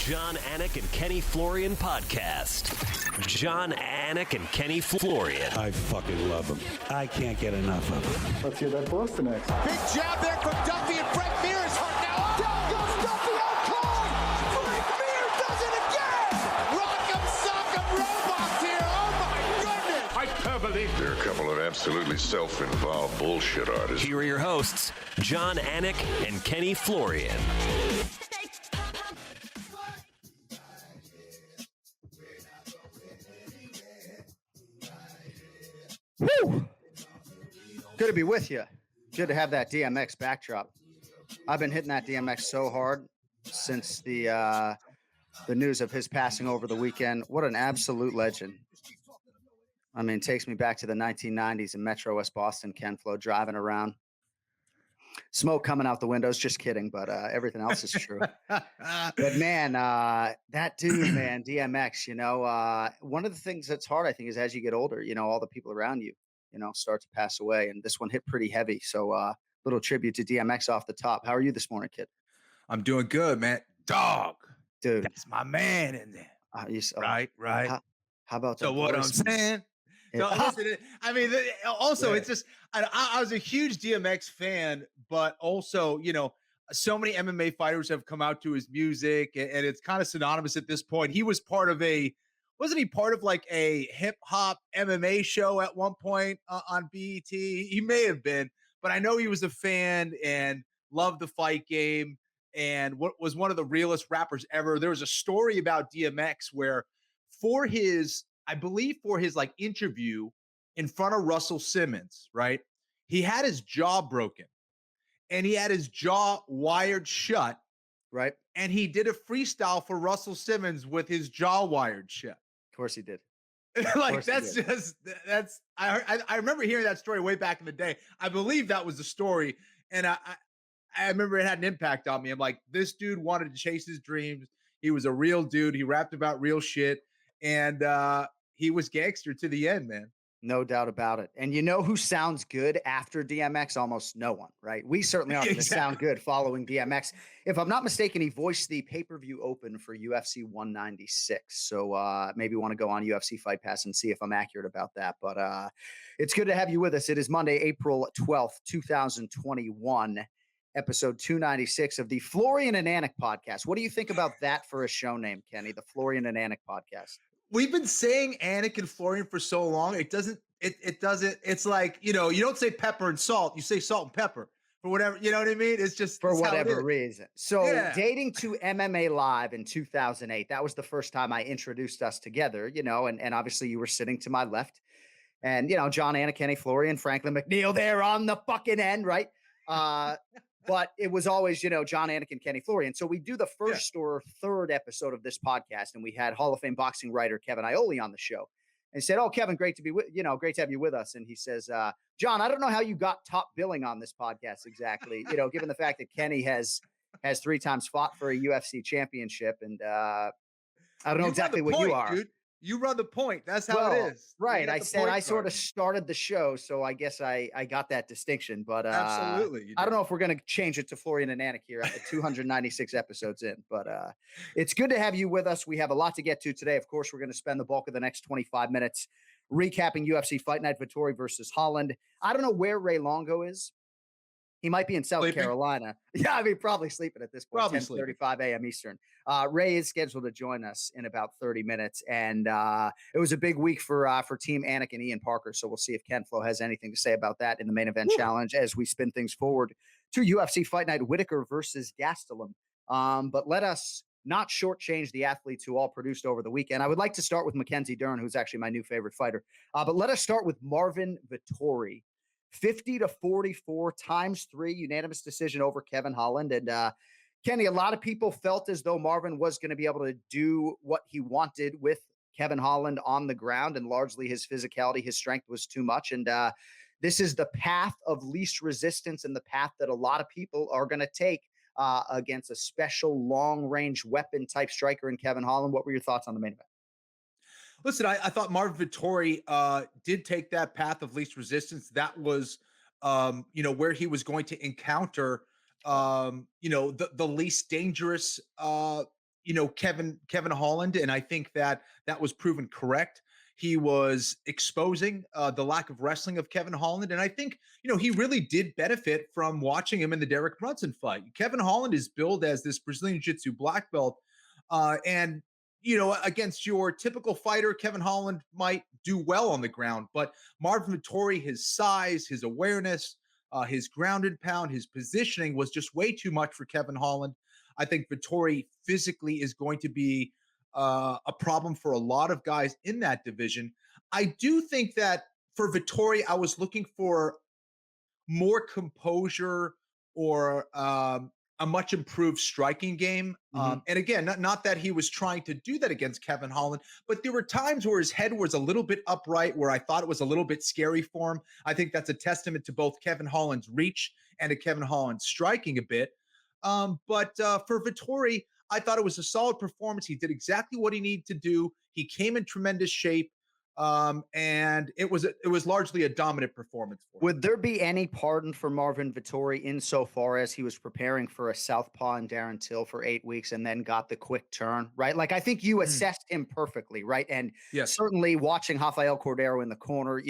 John, Anik, and Kenny Florian podcast. John, Anik, and Kenny Florian. I fucking love them. I can't get enough of them. Let's hear that Boston next. Big jab there from Duffy, and Frank Mir is hurt now. Down goes Duffy, out cold. Frank Mir does it again. Rock'em sock'em robots here. Oh my goodness. Hyperbole. They're a couple of absolutely self-involved bullshit artists. Here are your hosts, John, Anik, and Kenny Florian. Woo! Good to be with you. Good to have that DMX backdrop. I've been hitting that DMX so hard since the news of his passing over the weekend. What an absolute legend. I mean, it takes me back to the 1990s in Metro West Boston, Ken Flo, driving around. Smoke coming out the windows. Just kidding, but everything else is true. But man, that dude, man, DMX, one of the things that's hard, I think, is as you get older, all the people around you, start to pass away. And this one hit pretty heavy. So little tribute to DMX off the top. How are you this morning, kid? I'm doing good, man. Dog. Dude. That's my man in there. Right. How about that? So what I'm saying? So listen, I mean, also, it's just, I was a huge DMX fan, but also, so many MMA fighters have come out to his music, and it's kind of synonymous at this point. He was part of wasn't he part of like a hip hop MMA show at one point on BET? He may have been, but I know he was a fan and loved the fight game and what was one of the realest rappers ever. There was a story about DMX where for his like interview in front of Russell Simmons, right? He had his jaw broken and he had his jaw wired shut, right? And he did a freestyle for Russell Simmons with his jaw wired shut. Of course he did. Like I remember hearing that story way back in the day. I believe that was the story. And I remember it had an impact on me. I'm like, this dude wanted to chase his dreams. He was a real dude. He rapped about real shit. And he was gangster to the end, man. No doubt about it. And you know who sounds good after DMX? Almost no one, right? We certainly aren't going to sound good following DMX. If I'm not mistaken, he voiced the pay-per-view open for UFC 196. So maybe want to go on UFC Fight Pass and see if I'm accurate about that. But it's good to have you with us. It is Monday, April 12th, 2021, episode 296 of the Florian and Anik podcast. What do you think about that for a show name, Kenny? The Florian and Anik podcast. We've been saying Anik and Florian for so long. It's like, you don't say pepper and salt. You say salt and pepper for whatever, you know what I mean? It's just for whatever reason. So dating to MMA Live in 2008, that was the first time I introduced us together, and obviously you were sitting to my left and, John, Anik, Kenny, Florian, Franklin McNeil there on the fucking end, right? But it was always, John, Anik, and Kenny Florian. So we do the first or third episode of this podcast, and we had Hall of Fame boxing writer Kevin Iole on the show. And he said, "Oh, Kevin, great to have you with us." And he says, "John, I don't know how you got top billing on this podcast exactly. Given the fact that Kenny has 3 times fought for a UFC championship, and I don't know exactly what you are." Dude. You run the point. That's how it is. Right. I said I sort of started the show, so I guess I got that distinction. But absolutely, I don't know if we're going to change it to Florian and Anik here at the 296 episodes in. But it's good to have you with us. We have a lot to get to today. Of course, we're going to spend the bulk of the next 25 minutes recapping UFC Fight Night, Vettori versus Holland. I don't know where Ray Longo is. He might be in South Carolina. Yeah, I mean, probably sleeping at this point, 10:35 a.m. Eastern. Ray is scheduled to join us in about 30 minutes. And it was a big week for Team Anik and Ian Parker. So we'll see if Ken Flo has anything to say about that in the main event challenge as we spin things forward to UFC Fight Night, Whittaker versus Gastelum. But let us not shortchange the athletes who all produced over the weekend. I would like to start with Mackenzie Dern, who's actually my new favorite fighter. But let us start with Marvin Vettori. 50-44 times 3 unanimous decision over Kevin Holland. And Kenny, a lot of people felt as though Marvin was going to be able to do what he wanted with Kevin Holland on the ground, and largely his physicality, his strength was too much. And this is the path of least resistance and the path that a lot of people are going to take against a special long-range weapon type striker in Kevin Holland. What were your thoughts on the main event? Listen, I thought Marvin Vettori did take that path of least resistance. That was, where he was going to encounter, the least dangerous Kevin Holland, and I think that was proven correct. He was exposing the lack of wrestling of Kevin Holland, and I think he really did benefit from watching him in the Derek Brunson fight. Kevin Holland is billed as this Brazilian Jiu-Jitsu black belt, and against your typical fighter, Kevin Holland might do well on the ground, but Marvin Vettori, his size, his awareness, his grounded pound, his positioning was just way too much for Kevin Holland. I think Vettori physically is going to be a problem for a lot of guys in that division. I do think that for Vettori, I was looking for more composure or a much improved striking game. And again, not that he was trying to do that against Kevin Holland, but there were times where his head was a little bit upright, where I thought it was a little bit scary for him. I think that's a testament to both Kevin Holland's reach and to Kevin Holland's striking a bit. But for Vettori, I thought it was a solid performance. He did exactly what he needed to do. He came in tremendous shape. And it was largely a dominant performance for him. Would there be any pardon for Marvin Vettori insofar as he was preparing for a southpaw in Darren Till for 8 weeks and then got the quick turn, right? Like, I think you assessed him perfectly, right? And certainly watching Rafael Cordeiro in the corner,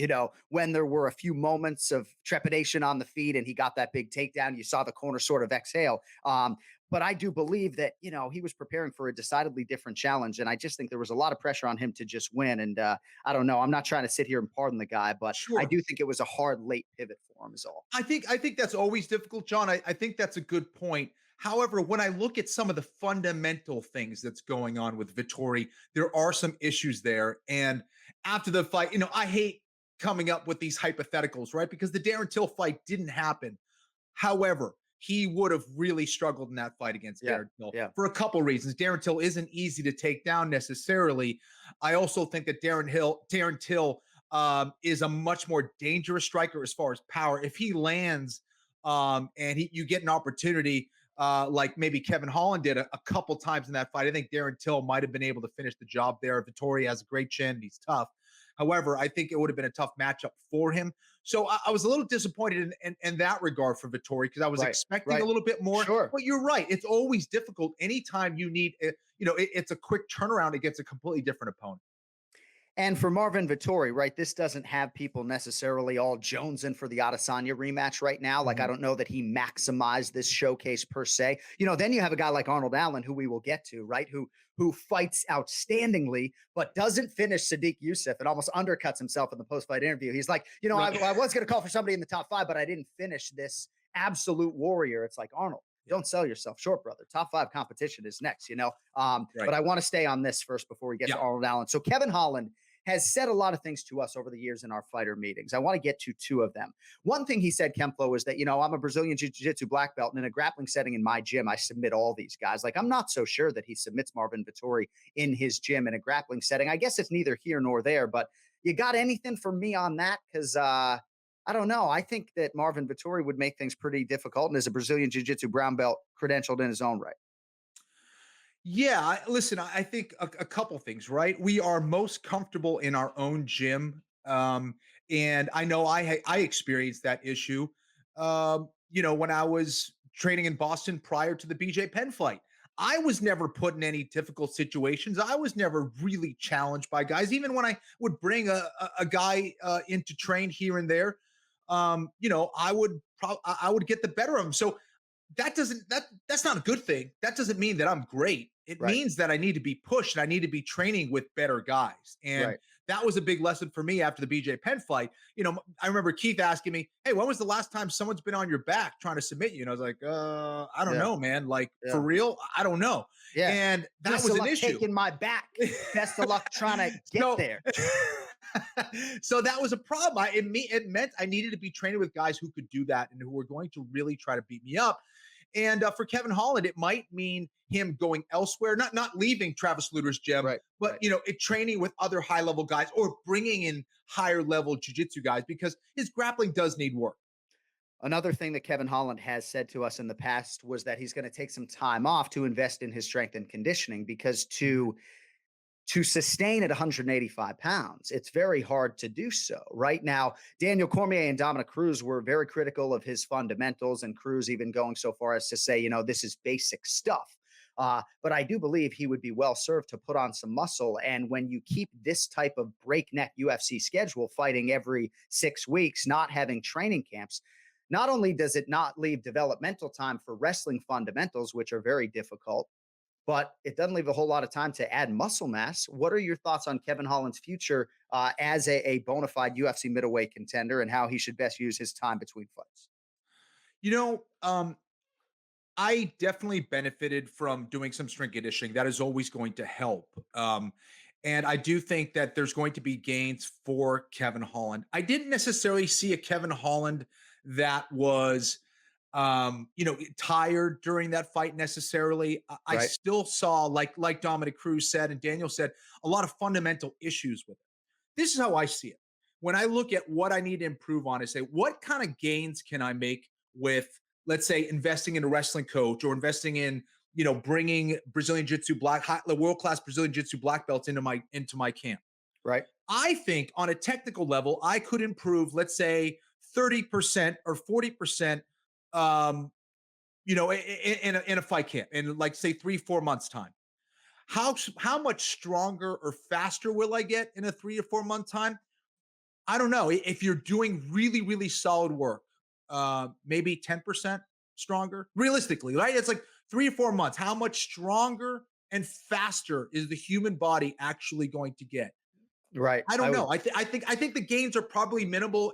when there were a few moments of trepidation on the feet and he got that big takedown, you saw the corner sort of exhale. But I do believe that, he was preparing for a decidedly different challenge. And I just think there was a lot of pressure on him to just win. And I don't know. I'm not trying to sit here and pardon the guy, but I do think it was a hard late pivot for him is all. I think that's always difficult, John. I think that's a good point. However, when I look at some of the fundamental things that's going on with Vettori, there are some issues there. And after the fight, I hate coming up with these hypotheticals, right? Because the Darren Till fight didn't happen. However, he would have really struggled in that fight against Darren Till for a couple reasons. Darren Till isn't easy to take down necessarily. I also think that Darren Till is a much more dangerous striker as far as power. If he lands and you get an opportunity like maybe Kevin Holland did a couple times in that fight, I think Darren Till might have been able to finish the job there. Vettori has a great chin and he's tough. However, I think it would have been a tough matchup for him. So I was a little disappointed in that regard for Vettori because I was expecting a little bit more. Sure. But you're right. It's always difficult. Anytime you need, it's a quick turnaround against a completely different opponent. And for Marvin Vettori, right, this doesn't have people necessarily all jonesing for the Adesanya rematch right now. Like, I don't know that he maximized this showcase per se. Then you have a guy like Arnold Allen, who we will get to, right, who fights outstandingly, but doesn't finish Sadiq Youssef and almost undercuts himself in the post-fight interview. He's like, I was going to call for somebody in the top 5, but I didn't finish this absolute warrior. It's like, Arnold, don't sell yourself short, brother. Top 5 competition is next, But I want to stay on this first before we get to Arnold Allen. So Kevin Holland has said a lot of things to us over the years in our fighter meetings. I want to get to 2 of them. One thing he said, Kempflo, was that, I'm a Brazilian Jiu-Jitsu black belt, and in a grappling setting in my gym, I submit all these guys. Like, I'm not so sure that he submits Marvin Vettori in his gym in a grappling setting. I guess it's neither here nor there, but you got anything for me on that? Because I don't know. I think that Marvin Vettori would make things pretty difficult, and is a Brazilian Jiu-Jitsu brown belt credentialed in his own right. Yeah, listen, I think a couple things, right? We are most comfortable in our own gym. And I know I experienced that issue, when I was training in Boston prior to the BJ Penn fight. I was never put in any difficult situations. I was never really challenged by guys. Even when I would bring a guy in to train here and there, I would get the better of him. So that's not a good thing. That doesn't mean that I'm great. It means that I need to be pushed and I need to be training with better guys. And that was a big lesson for me after the BJ Penn fight. I remember Keith asking me, "Hey, when was the last time someone's been on your back trying to submit you?" And I was like, I don't know, man. Like, for real? I don't know. Yeah. And that Best was of an luck issue. taking my back. Best of luck trying to get there. So that was a problem. It meant I needed to be training with guys who could do that and who were going to really try to beat me up. And for Kevin Holland, it might mean him going elsewhere, not leaving Travis Luter's gym, but training with other high-level guys or bringing in higher-level jiu-jitsu guys because his grappling does need work. Another thing that Kevin Holland has said to us in the past was that he's going to take some time off to invest in his strength and conditioning because to sustain at 185 pounds, it's very hard to do so. Right now, Daniel Cormier and Dominic Cruz were very critical of his fundamentals, and Cruz even going so far as to say, this is basic stuff. But I do believe he would be well served to put on some muscle. And when you keep this type of breakneck UFC schedule, fighting every 6 weeks, not having training camps, not only does it not leave developmental time for wrestling fundamentals, which are very difficult, but it doesn't leave a whole lot of time to add muscle mass. What are your thoughts on Kevin Holland's future as a bona fide UFC middleweight contender and how he should best use his time between fights? I definitely benefited from doing some strength conditioning. That is always going to help. And I do think that there's going to be gains for Kevin Holland. I didn't necessarily see a Kevin Holland that was, tired during that fight necessarily. I Right. still saw, like Dominic Cruz said and Daniel said, a lot of fundamental issues with it. This is how I see it. When I look at what I need to improve on, I say, what kind of gains can I make with, let's say, investing in a wrestling coach or investing in, bringing Brazilian Jiu-Jitsu world-class Brazilian Jiu-Jitsu black belts into my camp. Right. I think on a technical level, I could improve, let's say, 30% or 40%, in a fight camp in, like, say, 3-4 months time. How much stronger or faster will I get in a 3 or 4 month time? I don't know. If you're doing really, really solid work, maybe 10% stronger, realistically, right? It's like 3 or 4 months. How much stronger and faster is the human body actually going to get? Right. I don't know. I think the gains are probably minimal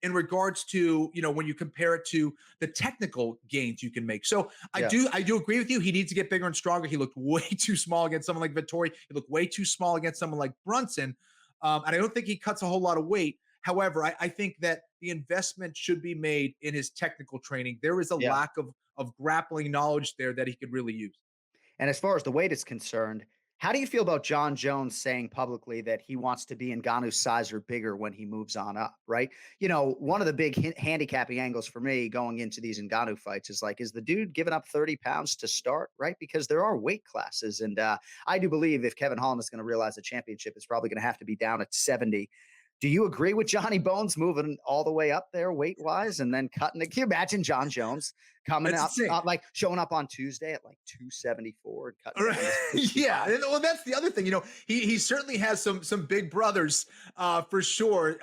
in regards to, when you compare it to the technical gains you can make. So I do agree with you. He needs to get bigger and stronger. He looked way too small against someone like Vettori. He looked way too small against someone like Brunson. And I don't think he cuts a whole lot of weight. However, I think that the investment should be made in his technical training. There is a lack of grappling knowledge there that he could really use. And as far as the weight is concerned, how do you feel about John Jones saying publicly that he wants to be Ngannou's size or bigger when he moves on up, right? One of the big handicapping angles for me going into these Ngannou fights is like, is the dude giving up 30 pounds to start, right? Because there are weight classes. And I do believe if Kevin Holland is going to realize the championship, it's probably going to have to be down at 70. Do you agree with Johnny Bones moving all the way up there weight-wise and then cutting it? Can you imagine John Jones coming up, like showing up on Tuesday at like 274 and cutting right. Yeah. Well, that's the other thing. He certainly has some big brothers for sure.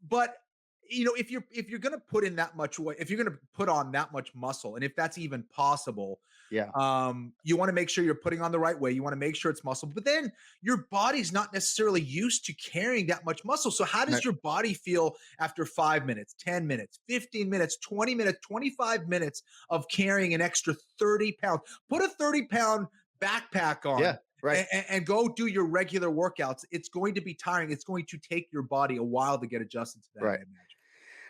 But if you're going to put in that much weight, if you're going to put on that much muscle, and if that's even possible, you want to make sure you're putting on the right way. You want to make sure it's muscle, but then your body's not necessarily used to carrying that much muscle. So how does your body feel after 5 minutes, 10 minutes, 15 minutes, 20 minutes, 25 minutes of carrying an extra 30 pounds? Put a 30-pound backpack on. Yeah. Right. And go do your regular workouts. It's going to be tiring. It's going to take your body a while to get adjusted to that. Right. I imagine.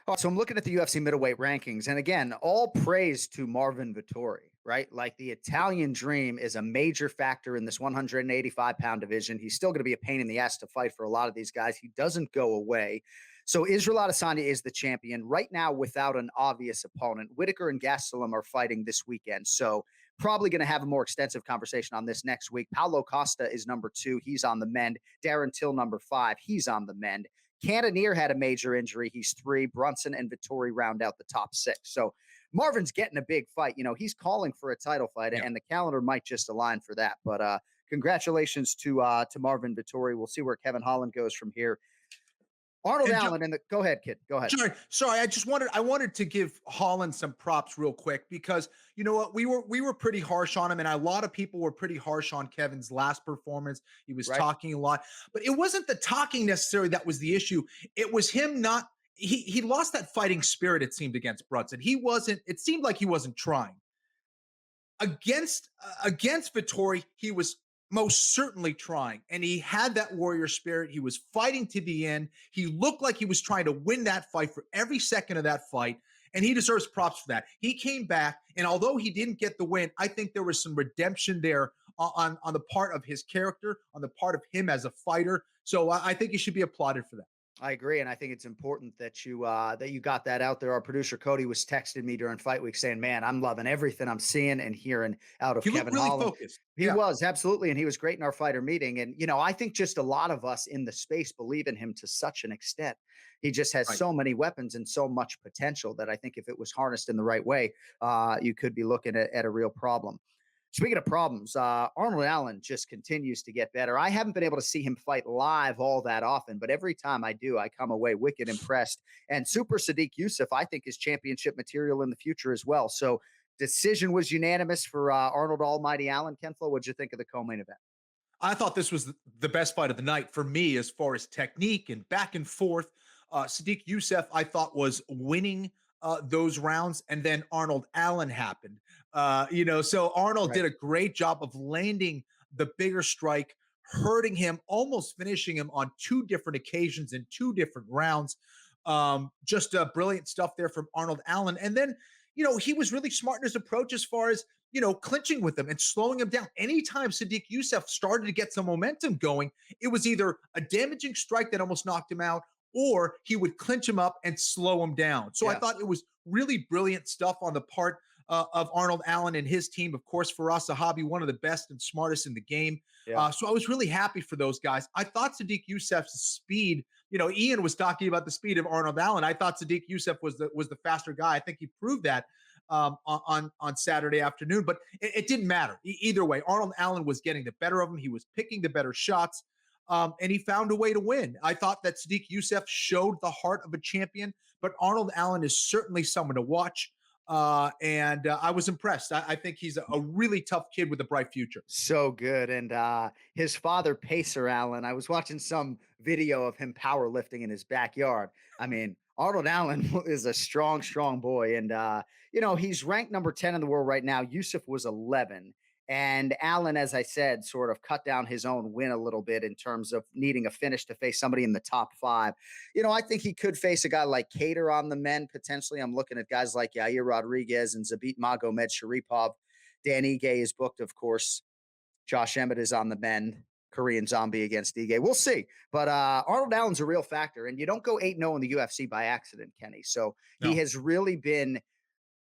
Oh, so I'm looking at the UFC middleweight rankings. And again, all praise to Marvin Vettori, right? Like the Italian dream is a major factor in this 185-pound division. He's still going to be a pain in the ass to fight for a lot of these guys. He doesn't go away. So Israel Adesanya is the champion right now without an obvious opponent. Whittaker and Gastelum are fighting this weekend. So probably going to have a more extensive conversation on this next week. Paulo Costa is number 2. He's on the mend. Darren Till, number 5. He's on the mend. Cannonier had a major injury. He's 3. Brunson and Vettori round out the top 6. So Marvin's getting a big fight. He's calling for a title fight, and the calendar might just align for that. But congratulations to Marvin Vettori. We'll see where Kevin Holland goes from here. Arnold Allen go ahead, kid. Go ahead. Sorry. I wanted to give Holland some props real quick because you know what? We were pretty harsh on him, and a lot of people were pretty harsh on Kevin's last performance. He was talking a lot, but it wasn't the talking necessarily that was the issue. It was him not. He lost that fighting spirit, it seemed, against Brunson. It seemed like he wasn't trying. Against Vettori, he was most certainly trying, and he had that warrior spirit. He was fighting to the end. He looked like he was trying to win that fight for every second of that fight, and he deserves props for that. He came back, and although he didn't get the win, I think there was some redemption there on the part of his character, on the part of him as a fighter. So I think he should be applauded for that. I agree, and I think it's important that you got that out there. Our producer Cody was texting me during fight week saying, "Man, I'm loving everything I'm seeing and hearing out of He looked Kevin really Holland." focused. He Yeah. was absolutely, and he was great in our fighter meeting. And I think just a lot of us in the space believe in him to such an extent. He just has Right. so many weapons and so much potential that I think if it was harnessed in the right way, you could be looking at a real problem. Speaking of problems, Arnold Allen just continues to get better. I haven't been able to see him fight live all that often, but every time I do, I come away wicked impressed. And Super Sadiq Youssef, I think, is championship material in the future as well. So, decision was unanimous for Arnold Almighty Allen. Ken Flo, what'd you think of the co-main event? I thought this was the best fight of the night for me as far as technique and back and forth. Sadiq Youssef, I thought, was winning those rounds, and then Arnold Allen happened. So Arnold Right. did a great job of landing the bigger strike, hurting him, almost finishing him on two different occasions in two different rounds. Just brilliant stuff there from Arnold Allen. And then, he was really smart in his approach as far as clinching with him and slowing him down. Anytime Sadiq Youssef started to get some momentum going, it was either a damaging strike that almost knocked him out, or he would clinch him up and slow him down. So I Yeah. thought it was really brilliant stuff on the part of Arnold Allen and his team. Of course, for us, a hobby, one of the best and smartest in the game. Yeah. So I was really happy for those guys. I thought Sadiq Youssef's speed, Ian was talking about the speed of Arnold Allen. I thought Sadiq Youssef was the faster guy. I think he proved that on Saturday afternoon, but it didn't matter. Either way, Arnold Allen was getting the better of him. He was picking the better shots, and he found a way to win. I thought that Sadiq Youssef showed the heart of a champion, but Arnold Allen is certainly someone to watch. And I was impressed. I think he's a really tough kid with a bright future. So good. And his father, Pacer Allen, I was watching some video of him powerlifting in his backyard. I mean, Arnold Allen is a strong, strong boy. And, he's ranked number 10 in the world right now. Yusuf was 11. And Allen, as I said, sort of cut down his own win a little bit in terms of needing a finish to face somebody in the top 5. I think he could face a guy like Cater on the men potentially. I'm looking at guys like Yair Rodriguez and Zabit Magomed Sharipov. Dan Ige is booked, of course. Josh Emmett is on the men. Korean Zombie against Ige. We'll see. But Arnold Allen's a real factor. And you don't go 8-0 in the UFC by accident, Kenny. So he has really been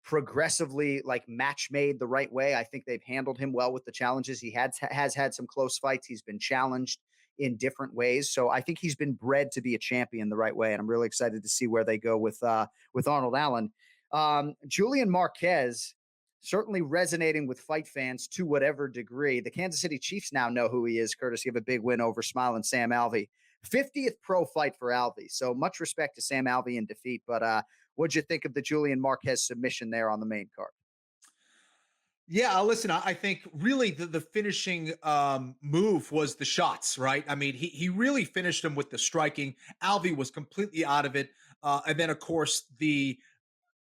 progressively match made the right way. I think they've handled him well with the challenges. He has had some close fights. He's been challenged in different ways. So I think he's been bred to be a champion the right way. And I'm really excited to see where they go with Arnold Allen. Julian Marquez certainly resonating with fight fans to whatever degree. The Kansas City Chiefs now know who he is, courtesy of a big win over Smiling Sam Alvey. 50th pro fight for Alvey. So much respect to Sam Alvey in defeat. But what'd you think of the Julian Marquez submission there on the main card? Yeah, listen, I think really the finishing move was the shots, right? I mean, he really finished him with the striking. Alvey was completely out of it. And then, of course, the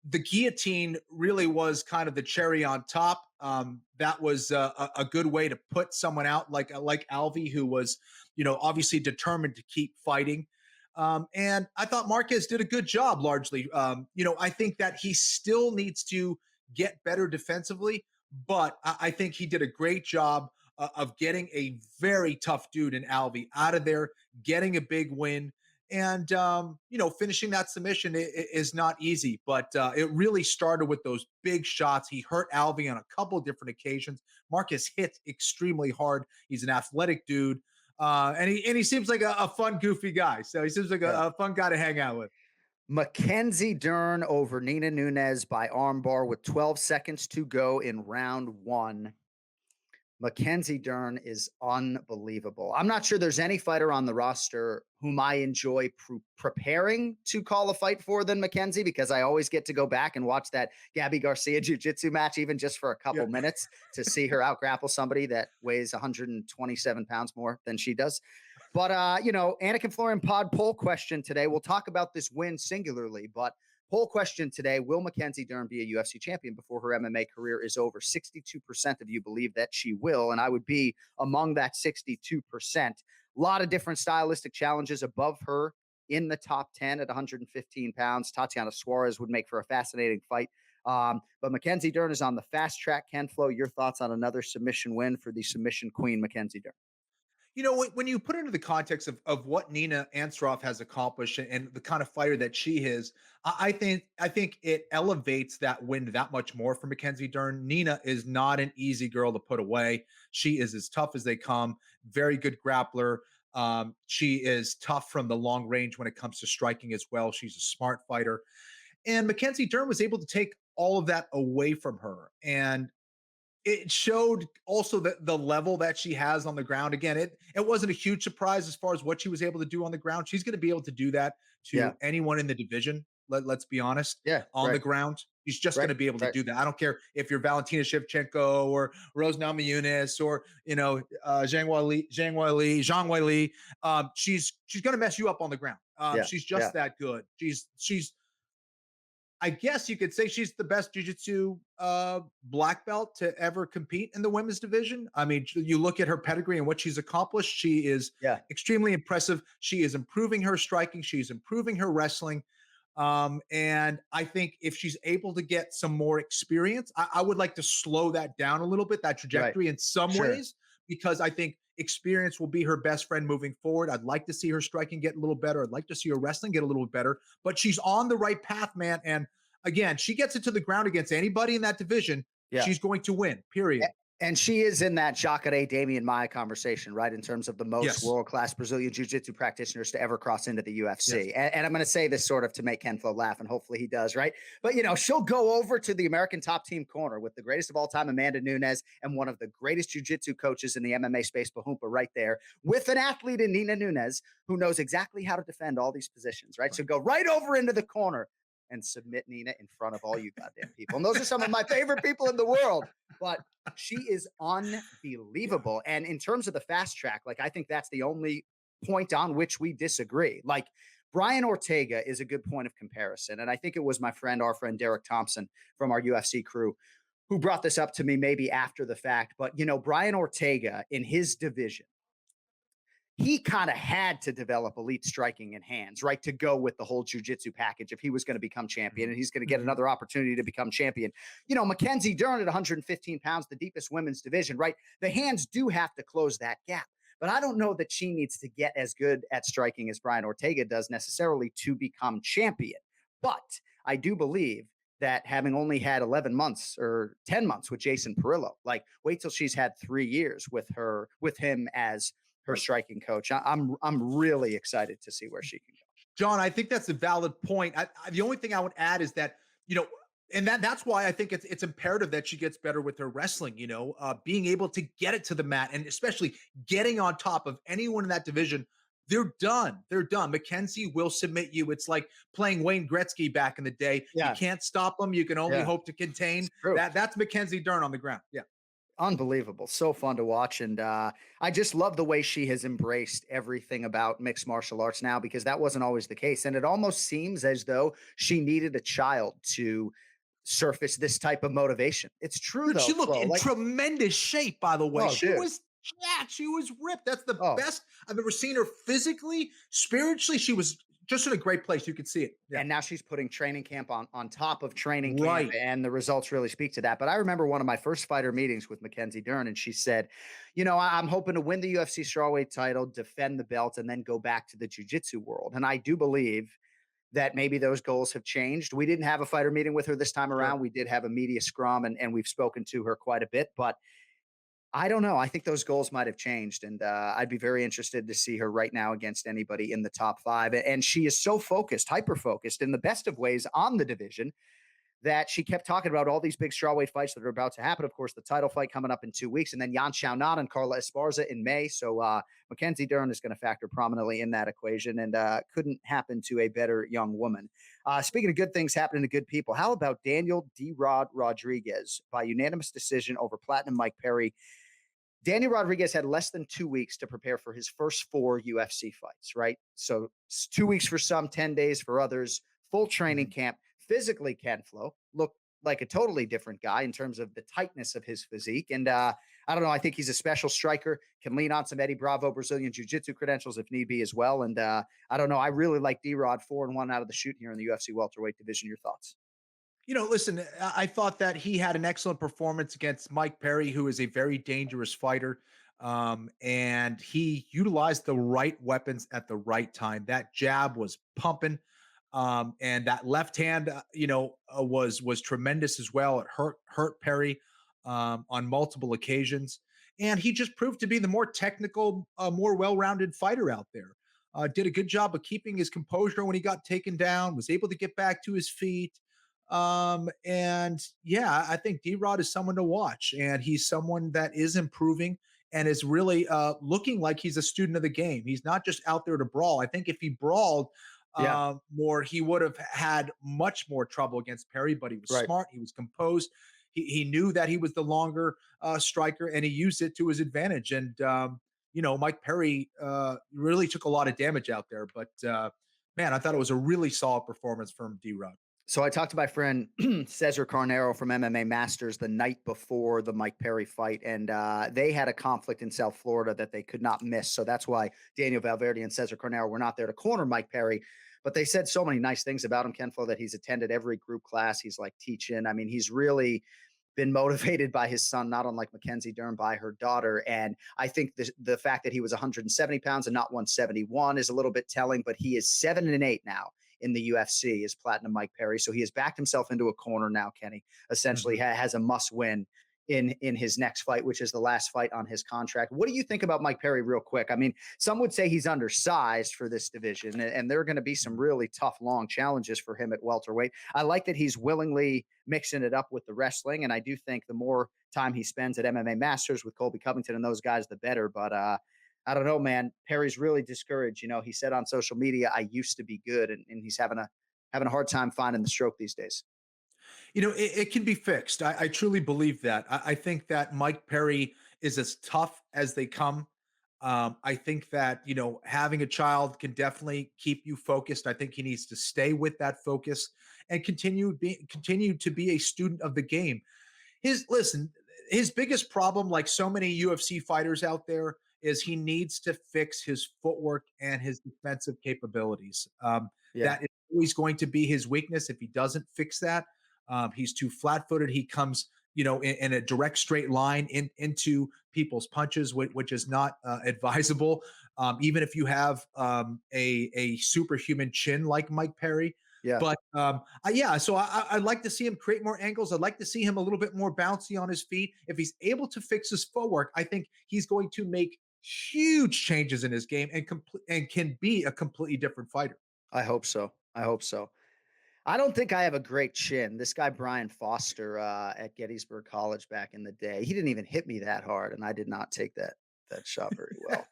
guillotine really was kind of the cherry on top. That was a good way to put someone out like Alvey, who was, obviously determined to keep fighting. And I thought Marquez did a good job largely. I think that he still needs to get better defensively, but I think he did a great job of getting a very tough dude in Alvey out of there, getting a big win. And, finishing that submission is not easy, but it really started with those big shots. He hurt Alvey on a couple of different occasions. Marcus hit extremely hard. He's an athletic dude. And he seems like a fun, goofy guy. So he seems like a fun guy to hang out with. Mackenzie Dern over Nina Nunez by armbar with 12 seconds to go in round 1. Mackenzie Dern is unbelievable. I'm not sure there's any fighter on the roster whom I enjoy preparing to call a fight for than Mackenzie, because I always get to go back and watch that Gabby Garcia jiu-jitsu match, even just for a couple minutes, to see her out-grapple somebody that weighs 127 pounds more than she does. But, Anik and Florian pod poll question today. We'll talk about this win singularly, but poll question today: will Mackenzie Dern be a UFC champion before her MMA career is over? 62% of you believe that she will, and I would be among that 62%. A lot of different stylistic challenges above her in the top 10 at 115 pounds. Tatiana Suarez would make for a fascinating fight. But Mackenzie Dern is on the fast track. Ken Flo, your thoughts on another submission win for the submission queen, Mackenzie Dern? When you put it into the context of what Nina Ansaroff has accomplished and the kind of fighter that she is, I think it elevates that win that much more for Mackenzie Dern. Nina is not an easy girl to put away. She is as tough as they come. Very good grappler. She is tough from the long range when it comes to striking as well. She's a smart fighter. And Mackenzie Dern was able to take all of that away from her. And it showed also the level that she has on the ground. Again, it wasn't a huge surprise as far as what she was able to do on the ground. She's going to be able to do that to anyone in the division. Let's be honest. On the ground, she's just going to be able to do that. I don't care if you're Valentina Shevchenko or Rose Namajunas or Zhang Weili. She's going to mess you up on the ground. She's just that good. She's I guess you could say she's the best jiu-jitsu black belt to ever compete in the women's division. I mean, you look at her pedigree and what she's accomplished. She is extremely impressive. She is improving her striking. She's improving her wrestling. And I think if she's able to get some more experience, I would like to slow that down a little bit, that trajectory in some ways, because I think experience will be her best friend moving forward. I'd like to see her striking get a little better. I'd like to see her wrestling get a little better, but she's on the right path, man. And again, she gets it to the ground against anybody in that division. She's going to win, period. And she is in that Jacare Damian Maia conversation, right? In terms of the most world-class Brazilian jiu-jitsu practitioners to ever cross into the UFC. And I'm going to say this sort of to make Ken Flo laugh, and hopefully he does, right? But, she'll go over to the American top team corner with the greatest of all time, Amanda Nunes, and one of the greatest jiu-jitsu coaches in the MMA space, Bahumpa, right there, with an athlete in Nina Nunes who knows exactly how to defend all these positions, right? So go right over into the corner and submit Nina in front of all you goddamn people. And those are some of my favorite people in the world, but she is unbelievable. And in terms of the fast track, I think that's the only point on which we disagree. Brian Ortega is a good point of comparison. And I think it was our friend Derek Thompson from our UFC crew who brought this up to me maybe after the fact. But, Brian Ortega in his division, he kind of had to develop elite striking in hands, right, to go with the whole jiu-jitsu package if he was going to become champion, and he's going to get another opportunity to become champion. Mackenzie Dern at 115 pounds, the deepest women's division, right? The hands do have to close that gap. But I don't know that she needs to get as good at striking as Brian Ortega does necessarily to become champion. But I do believe that having only had 11 months or 10 months with Jason Perillo, wait till she's had 3 years with him as her striking coach. I'm really excited to see where she can go. John, I think that's a valid point. The only thing I would add is that, and that's why I think it's imperative that she gets better with her wrestling, being able to get it to the mat and especially getting on top of anyone in that division. They're done. Mackenzie will submit you. It's like playing Wayne Gretzky back in the day. You can't stop them. You can only hope to contain. That's Mackenzie Dern on the ground. Unbelievable. So fun to watch. And I just love the way she has embraced everything about mixed martial arts now, because that wasn't always the case. And it almost seems as though she needed a child to surface this type of motivation. It's true, though. She looked in tremendous shape, by the way. She was ripped. That's the best I've ever seen her physically, spiritually. She was just in a great place. You could see it. And now she's putting training camp on top of training camp, and the results really speak to that. But I remember one of my first fighter meetings with Mackenzie Dern, and she said, I'm hoping to win the UFC strawweight title, defend the belt, and then go back to the jiu-jitsu world. And I do believe that maybe those goals have changed. We didn't have a fighter meeting with her this time around. We did have a media scrum, and we've spoken to her quite a bit, but I don't know. I think those goals might have changed, and I'd be very interested to see her right now against anybody in the top 5. And she is so focused, hyper-focused in the best of ways on the division that she kept talking about all these big strawweight fights that are about to happen. Of course, the title fight coming up in 2 weeks, and then Yan Xiaonan and Carla Esparza in May. So Mackenzie Dern is going to factor prominently in that equation, and couldn't happen to a better young woman. Speaking of good things happening to good people, how about Daniel D-Rod Rodriguez by unanimous decision over Platinum Mike Perry? Daniel Rodriguez had less than 2 weeks to prepare for his first 4 UFC fights, right? So 2 weeks for some, 10 days for others, full training camp. Physically, Ken Flo looked like a totally different guy in terms of the tightness of his physique. And I don't know, I think he's a special striker, can lean on some Eddie Bravo Brazilian Jiu-Jitsu credentials if need be as well. And I don't know, I really like D-Rod 4-1 out of the chute here in the UFC welterweight division. Your thoughts? Listen, I thought that he had an excellent performance against Mike Perry, who is a very dangerous fighter. And he utilized the right weapons at the right time. That jab was pumping. And that left hand, was tremendous as well. It hurt Perry on multiple occasions, and he just proved to be the more technical, more well-rounded fighter out there. Did a good job of keeping his composure when he got taken down. Was able to get back to his feet. And yeah, I think D-Rod is someone to watch, and he's someone that is improving and is really looking like he's a student of the game. He's not just out there to brawl. I think if he brawled more, he would have had much more trouble against Perry, but he was smart. He was composed. He knew that he was the longer striker, and he used it to his advantage. And, Mike Perry really took a lot of damage out there. But, man, I thought it was a really solid performance from D-Rod. So I talked to my friend Cesar Carnero from MMA Masters the night before the Mike Perry fight, and they had a conflict in South Florida that they could not miss. So that's why Daniel Valverde and Cesar Carnero were not there to corner Mike Perry. But they said so many nice things about him, Ken Flo, that he's attended every group class. He's like teaching. I mean, he's really been motivated by his son, not unlike Mackenzie Dern by her daughter. And I think the fact that he was 170 pounds and not 171 is a little bit telling, but he is 7-8 now in the UFC, is Platinum Mike Perry. So he has backed himself into a corner now, Kenny, essentially has a must win in his next fight, which is the last fight on his contract. What do you think about Mike Perry real quick? I mean, some would say he's undersized for this division, and there are going to be some really tough, long challenges for him at welterweight. I like that he's willingly mixing it up with the wrestling, and I do think the more time he spends at MMA Masters with Colby Covington and those guys, the better. But I don't know, man. Perry's really discouraged. He said on social media, "I used to be good," and he's having a hard time finding the stroke these days. It can be fixed. I truly believe that. I think that Mike Perry is as tough as they come. I think that, having a child can definitely keep you focused. I think he needs to stay with that focus and continue to be a student of the game. His biggest problem, like so many UFC fighters out there, is he needs to fix his footwork and his defensive capabilities. That is always going to be his weakness. If he doesn't fix that, he's too flat-footed. He comes, in a direct straight line into people's punches, which is not advisable. Even if you have a superhuman chin like Mike Perry. Yeah. But so I'd like to see him create more angles. I'd like to see him a little bit more bouncy on his feet. If he's able to fix his footwork, I think he's going to make huge changes in his game and can be a completely different fighter. I hope so. I don't think I have a great chin. This guy, Brian Foster, at Gettysburg College back in the day, he didn't even hit me that hard, and I did not take that shot very well.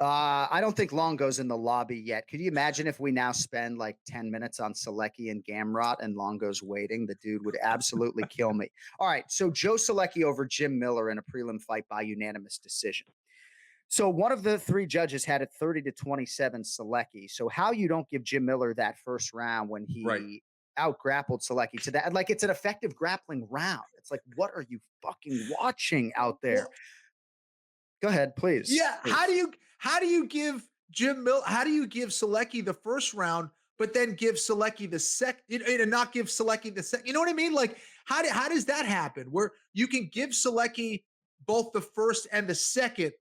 I don't think Longo's in the lobby yet. Could you imagine if we now spend like 10 minutes on Selecki and Gamrot and Longo's waiting? The dude would absolutely kill me. All right, so Joe Selecki over Jim Miller in a prelim fight by unanimous decision. So one of the three judges had it 30-27 Selecki. So how you don't give Jim Miller that first round when he out-grappled Selecki to that? Like, it's an effective grappling round. It's like, what are you fucking watching out there? Go ahead, please. Yeah. Please. How do you give Jim Miller? How do you give Selecki the first round, but then give Selecki the second, and not give Selecki the second? You know what I mean? Like, how does that happen? Where you can give Selecki both the first and the second,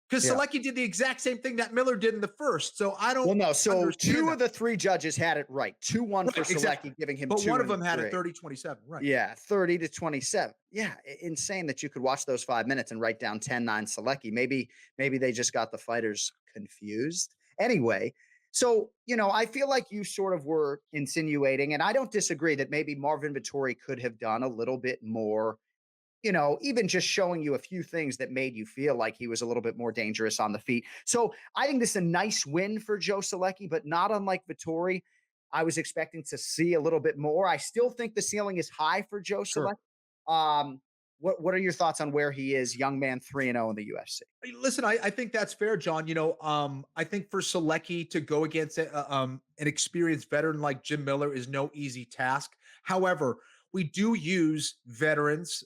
because Selecki did the exact same thing that Miller did in the first. So I don't. Well, no. So two that. of the three judges had it right. 2-1 for Selecki, giving him. But 2 one of them had a a 30-27. Right. Yeah, 30-27. Yeah, insane that you could watch those 5 minutes and write down 10-9 Selecki. Maybe they just got the fighters confused. Anyway, so I feel like you sort of were insinuating, and I don't disagree that maybe Marvin Vettori could have done a little bit more. Even just showing you a few things that made you feel like he was a little bit more dangerous on the feet. So I think this is a nice win for Joe Selecki, but not unlike Vettori. I was expecting to see a little bit more. I still think the ceiling is high for Joe Selecki. What are your thoughts on where he is, young man, 3-0 in the UFC? Listen, I think that's fair, John. I think for Selecki to go against an experienced veteran like Jim Miller is no easy task. However, we do use veterans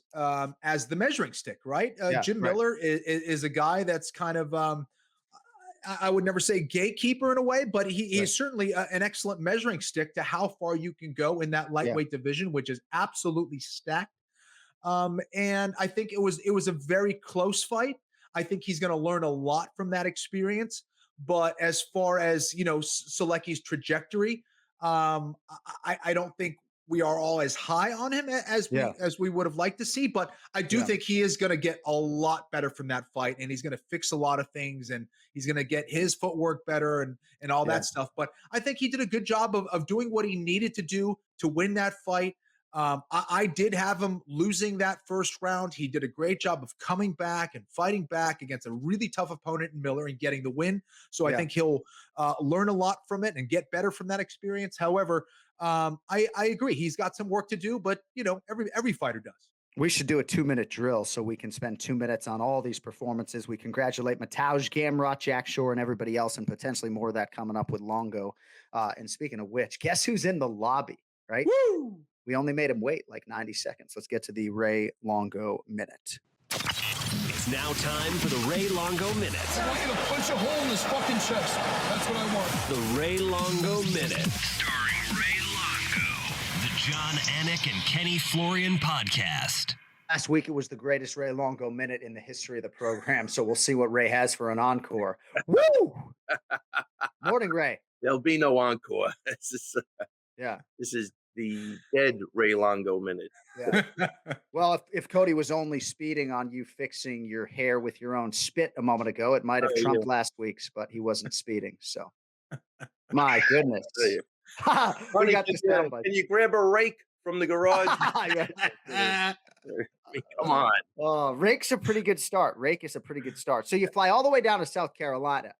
as the measuring stick, right? Jim Miller is a guy that's kind of, I would never say gatekeeper in a way, but he is certainly an excellent measuring stick to how far you can go in that lightweight division, which is absolutely stacked. And I think it was a very close fight. I think he's going to learn a lot from that experience. But as far as, Selecki's trajectory, I don't think we are all as high on him as we would have liked to see. But I do think he is going to get a lot better from that fight, and he's going to fix a lot of things, and he's going to get his footwork better and all that stuff. But I think he did a good job of doing what he needed to do to win that fight. I did have him losing that first round. He did a great job of coming back and fighting back against a really tough opponent in Miller and getting the win. So I think he'll learn a lot from it and get better from that experience. However, I agree. He's got some work to do, but every fighter does. We should do a 2-minute drill so we can spend 2 minutes on all these performances. We congratulate Mateusz Gamrot, Jack Shore, and everybody else, and potentially more of that coming up with Longo. And speaking of which, guess who's in the lobby, right? Woo! We only made him wait like 90 seconds. Let's get to the Ray Longo Minute. It's now time for the Ray Longo Minute. I want you to punch a hole in his fucking chest. That's what I want. The Ray Longo Minute. Starring Ray Longo. The John Anik and Kenny Florian podcast. Last week, it was the greatest Ray Longo Minute in the history of the program. So we'll see what Ray has for an encore. Woo! Morning, Ray. There'll be no encore. Yeah. This is the dead Ray Longo Minute. Yeah. Well, if Cody was only speeding on you fixing your hair with your own spit a moment ago, it might have trumped last week's, but he wasn't speeding. So, my goodness. We got this down, can you grab a rake from the garage? Come on. Oh, Rake's a pretty good start. Rake is a pretty good start. So you fly all the way down to South Carolina.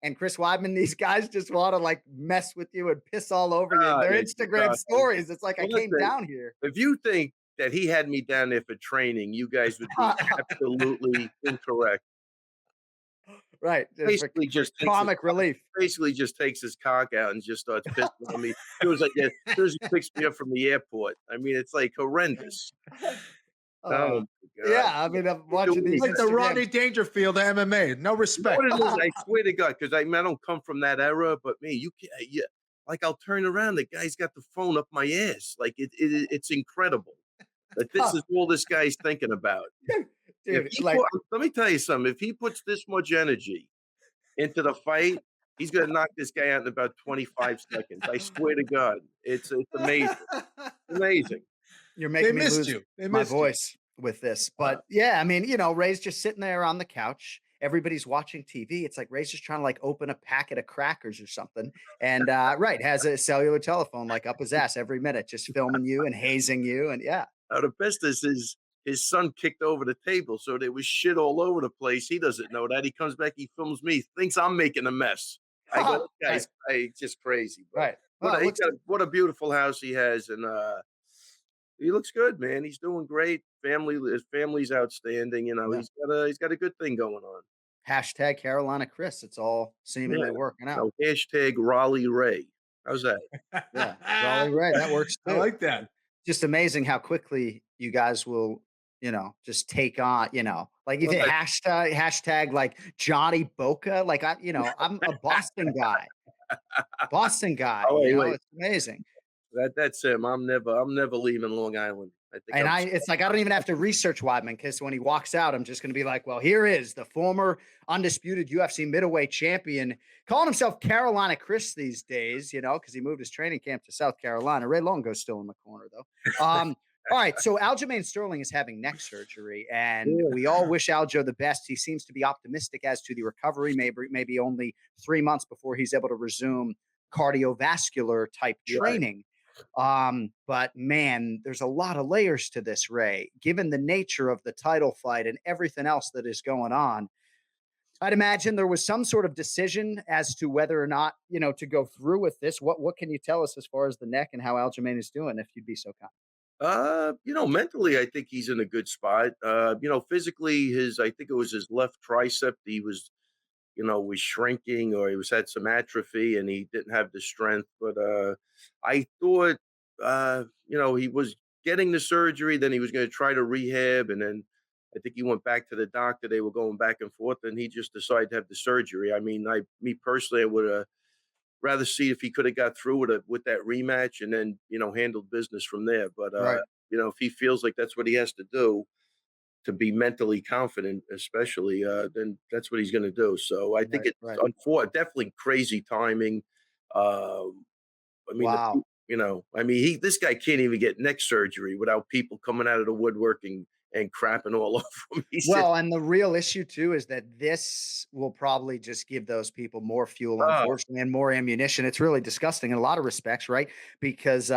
And Chris Weidman, these guys just want to like mess with you and piss all over you. Their Instagram stories. It's like, I came down here. If you think that he had me down there for training, you guys would be absolutely incorrect. Right. Basically just comic relief. Basically just takes his cock out and just starts pissing on me. It was like, as soon as he picks me up from the airport. I mean, it's like horrendous. Oh, yeah, I mean, I'm watching these. Like the Rodney Dangerfield of MMA. No respect. What it is, I swear to God, because I don't come from that era, but me, you can't. Yeah, like I'll turn around, the guy's got the phone up my ass. Like it's incredible that this is all this guy's thinking about. Dude, let me tell you something. If he puts this much energy into the fight, he's gonna knock this guy out in about 25 seconds. I swear to God, it's amazing, amazing. You're making me lose my voice with this. But yeah, I mean, Ray's just sitting there on the couch. Everybody's watching TV. It's like Ray's just trying to like open a packet of crackers or something. And has a cellular telephone like up his ass every minute, just filming you and hazing you. And yeah. Now the best is his son kicked over the table. So there was shit all over the place. He doesn't know that. He comes back, he films me, thinks I'm making a mess. I go, guys, just crazy. Bro. Right. What a beautiful house he has. And he looks good, man. He's doing great. His family's outstanding. He's got a good thing going on. Hashtag Carolina Chris. It's all seemingly working out. Hashtag Raleigh Ray. How's that? Yeah, Raleigh Ray. That works too. I like that. Just amazing how quickly you guys will, just take on, like you think hashtag like Johnny Boca. Like I'm a Boston guy. It's amazing. That's him. I'm never leaving Long Island. It's like I don't even have to research Weidman because when he walks out, I'm just going to be like, well, here is the former undisputed UFC middleweight champion, calling himself Carolina Chris these days, because he moved his training camp to South Carolina. Ray Longo's still in the corner though. All right, so Aljamain Sterling is having neck surgery, and we all wish Aljo the best. He seems to be optimistic as to the recovery. Maybe only 3 months before he's able to resume cardiovascular type training. But man, there's a lot of layers to this, Ray, given the nature of the title fight and everything else that is going on. I'd imagine there was some sort of decision as to whether or not, to go through with this. What can you tell us as far as the neck and how Aljamain is doing, if you'd be so kind? Mentally, I think he's in a good spot. Physically, I think it was his left tricep. He was shrinking, or he had some atrophy and he didn't have the strength. But I thought, he was getting the surgery, then he was going to try to rehab. And then I think he went back to the doctor. They were going back and forth, and he just decided to have the surgery. I mean, me personally, I would have rather see if he could have got through with that rematch and then, handled business from there. But, if he feels like that's what he has to do, to be mentally confident, especially, then that's what he's going to do. So I think Right, it's right. definitely crazy timing. Um, I mean, Wow. I mean, this guy can't even get neck surgery without people coming out of the woodwork and crapping all over him. He's just, Well, and the real issue too is that this will probably just give those people more fuel, oh, unfortunately, and more ammunition. It's really disgusting in a lot of respects, right? Because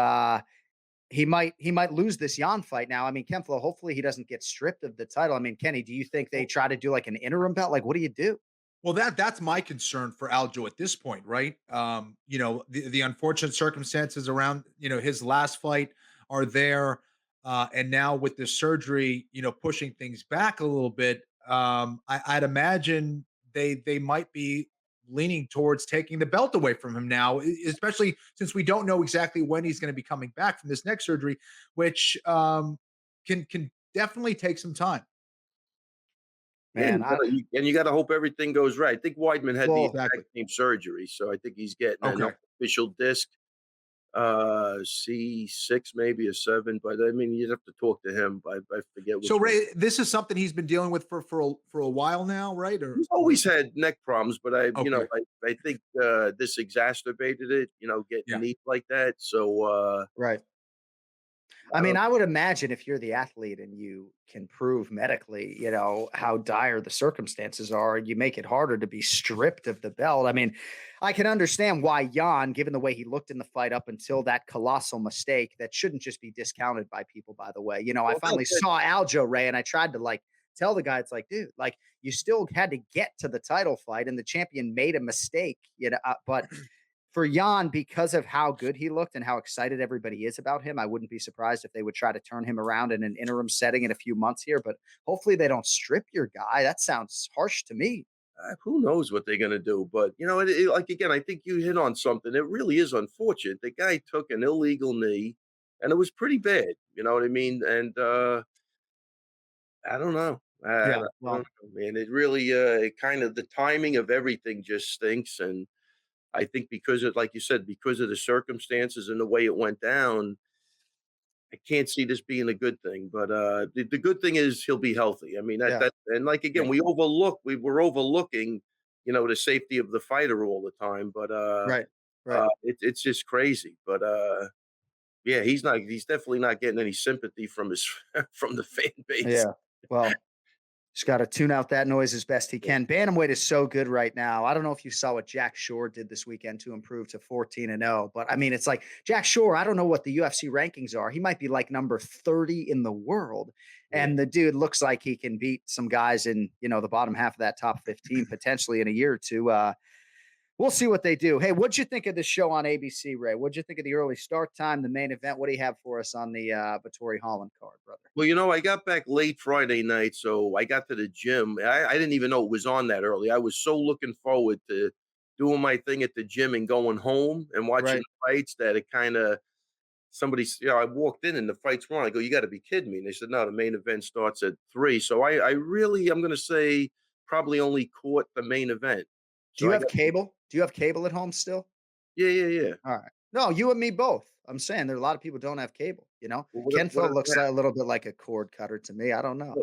he might lose this Jan fight now. I mean, Kenflo, hopefully he doesn't get stripped of the title. I mean, Kenny, do you think they try to do like an interim belt? Like, what do you do? Well, that's my concern for Aljo at this point, right? The unfortunate circumstances around his last fight are there, and now with the surgery, pushing things back a little bit. I'd imagine they might be leaning towards taking the belt away from him now, especially since we don't know exactly when he's going to be coming back from this neck surgery, which can definitely take some time. Man, and you got to hope everything goes right. I think Weidman had the well, Exactly. exact same surgery, so I think he's getting an Okay. artificial disc, C6 maybe a 7. But I mean, you'd have to talk to him. I forget. Which So one. Ray, this is something he's been dealing with for a while now, right? Or He's always had neck problems, but Okay. I think this exacerbated it. Getting Yeah. knee like that. So right. I mean, I would imagine if you're the athlete and you can prove medically, how dire the circumstances are, you make it harder to be stripped of the belt. I mean, I can understand why Jan, given the way he looked in the fight up until that colossal mistake that shouldn't just be discounted by people, by the way. I Well, finally saw Aljo Ray and I tried to like tell the guy, it's like, dude, like you still had to get to the title fight and the champion made a mistake, but for Jan, because of how good he looked and how excited everybody is about him, I wouldn't be surprised if they would try to turn him around in an interim setting in a few months here. But hopefully they don't strip your guy. That sounds harsh to me. who knows what they're gonna do? But like again, I think you hit on something. It really is unfortunate. The guy took an illegal knee, and it was pretty bad. You know what I mean? And I don't know. I Yeah. don't Well, know, man. It really, kind of the timing of everything just stinks. And I think because of, like you said, because of the circumstances and the way it went down, I can't see this being a good thing. But the good thing is he'll be healthy. I mean yeah. and like again, Yeah. we were overlooking, the safety of the fighter all the time. But Right. Right. it's just crazy. But yeah, he's definitely not getting any sympathy from his from the fan base. Yeah. Well, he's got to tune out that noise as best he can. Bantamweight is so good right now. I don't know if you saw what Jack Shore did this weekend to improve to 14-0, but I mean, it's like Jack Shore. I don't know what the UFC rankings are. He might be like number 30 in the world. Yeah. And the dude looks like he can beat some guys in, the bottom half of that top 15 potentially in a year or two. We'll see what they do. Hey, what'd you think of the show on ABC, Ray? What'd you think of the early start time, the main event? What do you have for us on the Vettori Holland card, brother? Well, I got back late Friday night, so I got to the gym. I didn't even know it was on that early. I was so looking forward to doing my thing at the gym and going home and watching Right. the fights that it kind of I walked in and the fights were on. I go, you got to be kidding me. And they said, no, the main event starts at 3. So I really, I'm going to say probably only caught the main event. Do So you I have got, cable? Do you have cable at home still? yeah. All right. No, you and me both. I'm saying there are a lot of people don't have cable, Well, Ken what Flo does looks that like a little bit like a cord cutter to me. I don't know.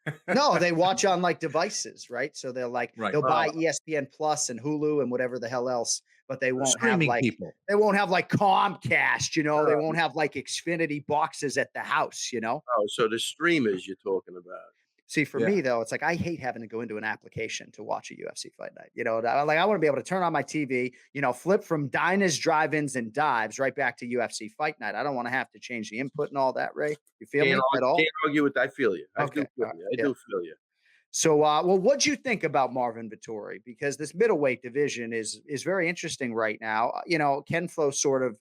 have? No, they watch on like devices, right? So Right. they'll buy ESPN Plus and Hulu and whatever the hell else, but they won't have Streaming like people. they won't have like Comcast, they won't have like Xfinity boxes at the house. Oh, so the streamers you're talking about. See, for Yeah. me though, it's like I hate having to go into an application to watch a UFC fight night. I want to be able to turn on my TV, flip from diners, drive-ins, and dives right back to UFC fight night. I don't want to have to change the input and all that, Ray. You feel me at all? Can't argue with that. I feel you. I Okay, do feel all right, you. I yeah. do feel you. So, well, what'd you think about Marvin Vettori? Because this middleweight division is very interesting right now. Ken Flo sort of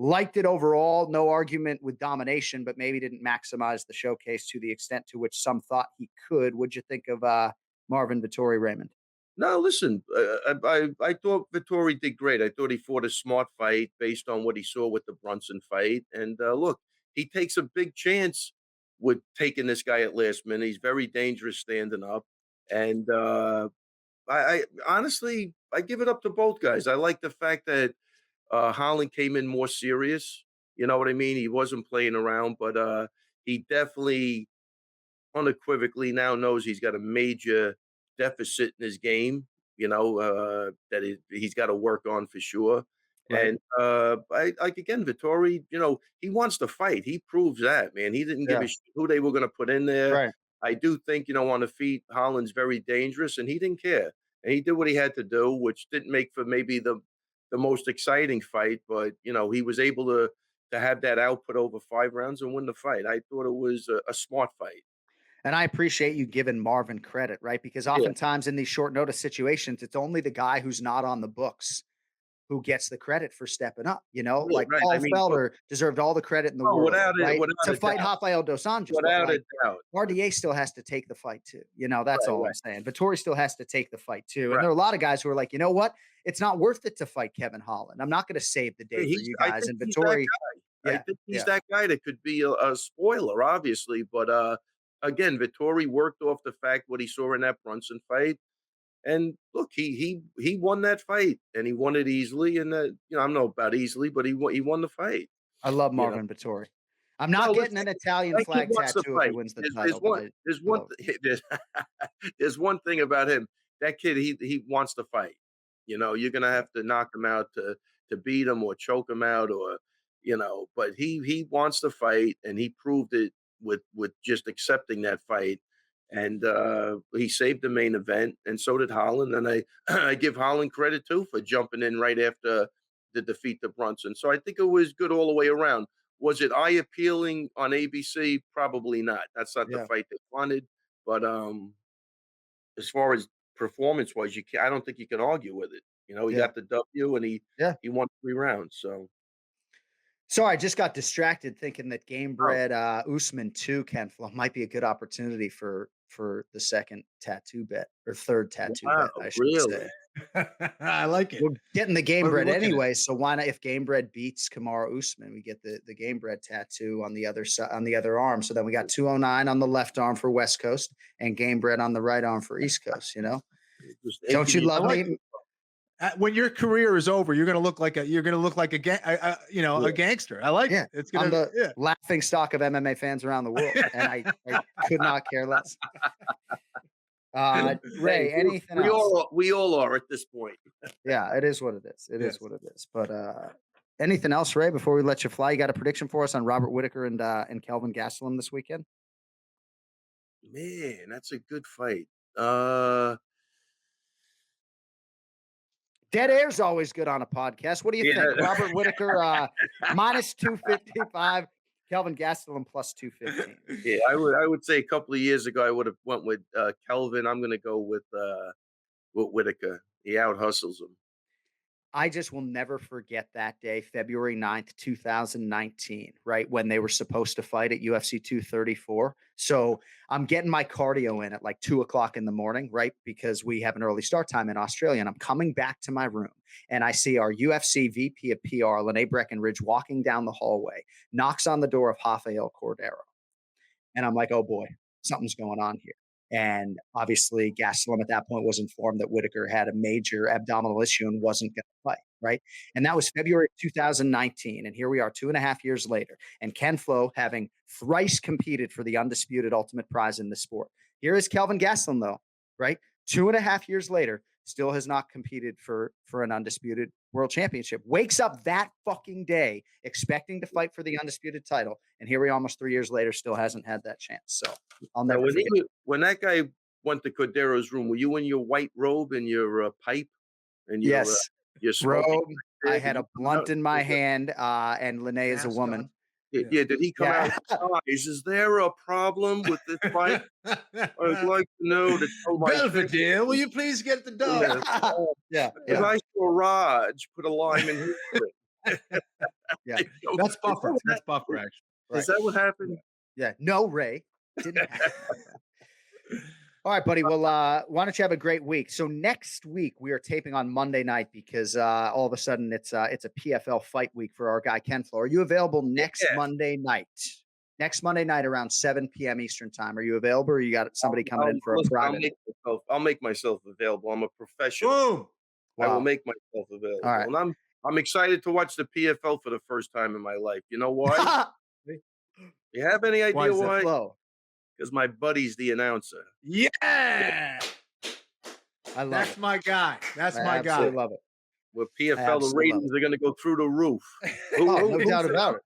liked it overall, no argument with domination, but maybe didn't maximize the showcase to the extent to which some thought he could. What'd you think of Marvin Vettori, Raymond? No, listen, I thought Vettori did great. I thought he fought a smart fight based on what he saw with the Brunson fight. And look, he takes a big chance with taking this guy at last minute. He's very dangerous standing up. And I honestly, I give it up to both guys. I like the fact that Holland came in more serious. You know what I mean? He wasn't playing around, but he definitely unequivocally now knows he's got a major deficit in his game, that he's got to work on for sure. Right. And again, Vettori, he wants to fight. He proves that, man. He didn't give Yeah. a shit who they were going to put in there. Right. I do think, on the feet, Holland's very dangerous, and he didn't care. And he did what he had to do, which didn't make for maybe the most exciting fight, but he was able to have that output over 5 rounds and win the fight. I thought it was a smart fight. And I appreciate you giving Marvin credit, right? Because oftentimes in these short notice situations, it's only the guy who's not on the books who gets the credit for stepping up. Like right. Paul I mean, Felder deserved all the credit in the world, without right? without To a fight doubt. Rafael dos Anjos. Without a doubt. RDA still has to take the fight too. That's all I'm Right. saying. Vettori still has to take the fight too. And Right. there are a lot of guys who are like, you know what? It's not worth it to fight Kevin Holland. I'm not going to save the day for you I guys. think And he's that Vettori, guy. I think he's that guy that could be a spoiler, obviously. But again, Vettori worked off the fact what he saw in that Brunson fight. And look, he won that fight, and he won it easily. And I don't know about easily, but he won the fight. I love Marvin Vettori. I'm not getting an Italian That kid flag wants to tattoo if he fight. wins the There's title. one. There's one thing about him. That kid, he wants to fight. You're gonna have to knock him out to beat him or choke him out, or But he wants to fight, and he proved it with just accepting that fight. And he saved the main event, and so did Holland. And I I give Holland credit too for jumping in right after the defeat to Brunson. So I think it was good all the way around. Was it eye appealing on ABC? Probably not. That's not the fight they wanted. But as far as performance wise, I don't think you can argue with it. He got the W, and he won 3 rounds. So. Sorry, I just got distracted thinking that Gamebred Usman 2, Ken Flo, might be a good opportunity for the second tattoo bet or third tattoo bet, I should say. I like it. We're getting the Gamebred looking at? anyway, so why not? If Gamebred beats Kamaru Usman, we get the Gamebred tattoo on the other side, on the other arm. So then we got 209 on the left arm for West Coast and Gamebred on the right arm for East Coast. Don't you love me? When your career is over, you're gonna look like a a gangster. I like it. It's I'm gonna the laughing stock of MMA fans around the world, and I could not care less. Ray, anything else? We all are at this point. Yeah, it is what it is. It is what it is. But anything else, Ray? Before we let you fly, you got a prediction for us on Robert Whittaker and Kelvin Gastelum this weekend? Man, that's a good fight. Dead air's always good on a podcast. What do you think? Robert Whittaker minus 255, Kelvin Gastelum plus 215. Yeah, I would say a couple of years ago I would have went with Kelvin. I'm going to go with Whittaker. He out hustles him. I just will never forget that day, February 9th, 2019, right? When they were supposed to fight at UFC 234. So I'm getting my cardio in at like 2:00 in the morning, right? Because we have an early start time in Australia. And I'm coming back to my room and I see our UFC VP of PR, Lene Breckenridge, walking down the hallway, knocks on the door of Rafael Cordero. And I'm like, oh boy, something's going on here. And obviously, Gastelum at that point was informed that Whittaker had a major abdominal issue and wasn't going to fight, right? And that was February 2019. And here we are 2.5 years later. And Ken Flo having thrice competed for the undisputed ultimate prize in the sport. Here is Kelvin Gastelum, though, right? 2.5 years later, still has not competed for an undisputed world championship. Wakes up that fucking day expecting to fight for the undisputed title. And here we are almost 3 years later, still hasn't had that chance. So I'll never forget. When that guy went to Cordero's room, were you in your white robe and your pipe? And your, yes. Your robe. I had a blunt in my hand, and Lene is a woman. Yeah, did he come out? Is there a problem with this fight? I'd like to know that. Belvedere, will you please get the dog? Yeah. If I saw Raj put a lime in his drink. Yeah. That's Buffer. That's Buffer, actually. Is that what happened? Yeah. No, Ray. Didn't happen. All right, buddy. Well, why don't you have a great week? So next week we are taping on Monday night because all of a sudden it's a PFL fight week for our guy Ken Flo. Are you available next Monday night? Next Monday night around 7 p.m. Eastern time. Are you available, or you got somebody coming in for a private? I'll make myself available. I'm a professional. Boom. I will make myself available. All right. And I'm excited to watch the PFL for the first time in my life. You know why? You have any idea why? because my buddy's the announcer. Yeah. I love That's it. my guy. That's I my absolutely guy. love it. With I PFL, the absolutely love ratings are going to go through the roof. No doubt about it.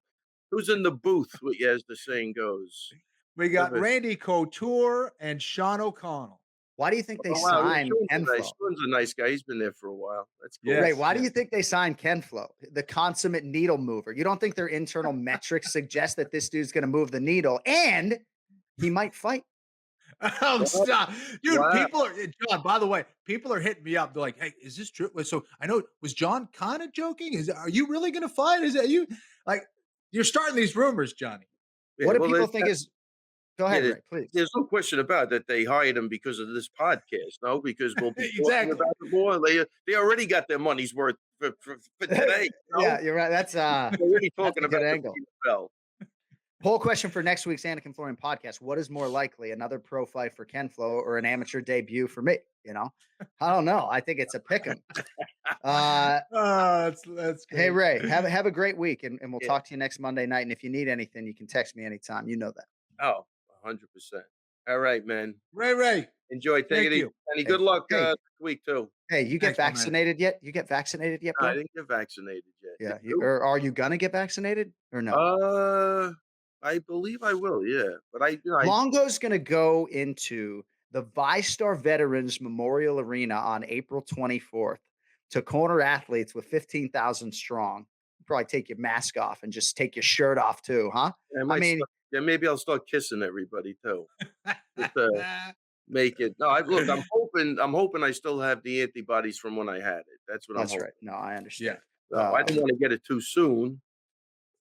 Who's in the booth, as the saying goes? We got Love it. Randy Couture and Sean O'Connell. Why do you think they Oh, wow, signed Ken Flo? Sean's a nice guy. He's been there for a while. That's cool. Yes, Ray, why do yes. you think they signed Ken Flo, the consummate needle mover? You don't think their internal metrics suggest that this dude's going to move the needle and he might fight? Oh, stop. Dude, Wow. people are, John, by the way, people are hitting me up. They're like, hey, is this true? So I know, was John kind of joking? Are you really going to fight? Is that you? Like, you're starting these rumors, Johnny. Yeah, What do well, people think is? Go ahead, Yeah, Ray, please. There's no question about that. They hired him because of this podcast, no? Because we'll be Exactly. talking about it more. They already got their money's worth for today. No? Yeah, you're right. That's They're already talking that's a about good the angle. PFL. Poll question for next week's Anik and Florian podcast. What is more likely, another pro fight for Ken Flo or an amateur debut for me? You know, I don't know. I think it's a pick 'em. That's Hey, great. Ray, have a great week, and we'll Yeah. talk to you next Monday night. And if you need anything, you can text me anytime. You know that. Oh, 100%. All right, man. Ray. Enjoy. Take Thank it easy. you. Any good luck Hey. this week, too. Hey, you get Thanks, my man. vaccinated yet? You get vaccinated yet, No, I bro? didn't get vaccinated yet. Yeah. You? Or are you gonna get vaccinated or no? I believe I will, yeah. But I Longo's gonna go into the ViStar Veterans Memorial Arena on April 24th to corner athletes with 15,000 strong. Probably take your mask off and just take your shirt off too, huh? might mean- start, maybe I'll start kissing everybody, too. Just, make it. No, look, I'm hoping I still have the antibodies from when I had it. That's what I'm That's hoping. right. No, I understand. So I didn't want to get it too soon.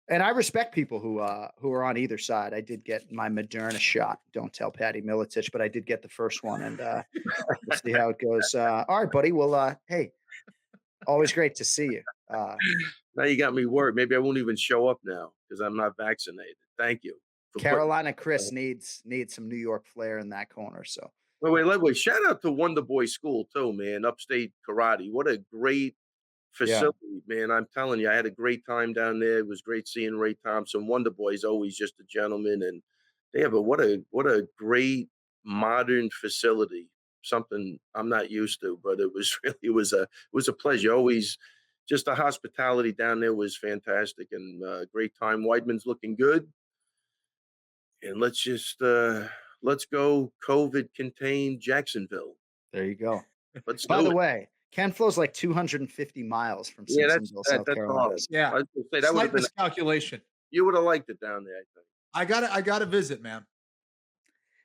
And I respect people who are on either side. I did get my Moderna shot. Don't tell Patty Militich, but I did get the first one, and we'll see how it goes. All right, buddy. Well, hey, always great to see you. Now you got me worried. Maybe I won't even show up now because I'm not vaccinated. Thank you. for putting- Carolina Chris needs some New York flair in that corner. So Wait. Shout out to Wonder Boy School too, man. Upstate karate. What a great facility, man. I'm telling you, I had a great time down there. It was great seeing Ray Thompson. Wonder Boy's always just a gentleman, and they have what a great modern facility. Something I'm not used to, but it was really it was a pleasure. Always, just the hospitality down there was fantastic and great time. Weidman's looking good, and let's go COVID contained Jacksonville. there you go. Let's By do the it. way, Ken Flo's like 250 miles from Yeah, Simpsonville, South that's Carolina. all. Yeah. I was gonna say that would have Slight been miscalculation. you would have liked it down there, I think. I gotta visit, man.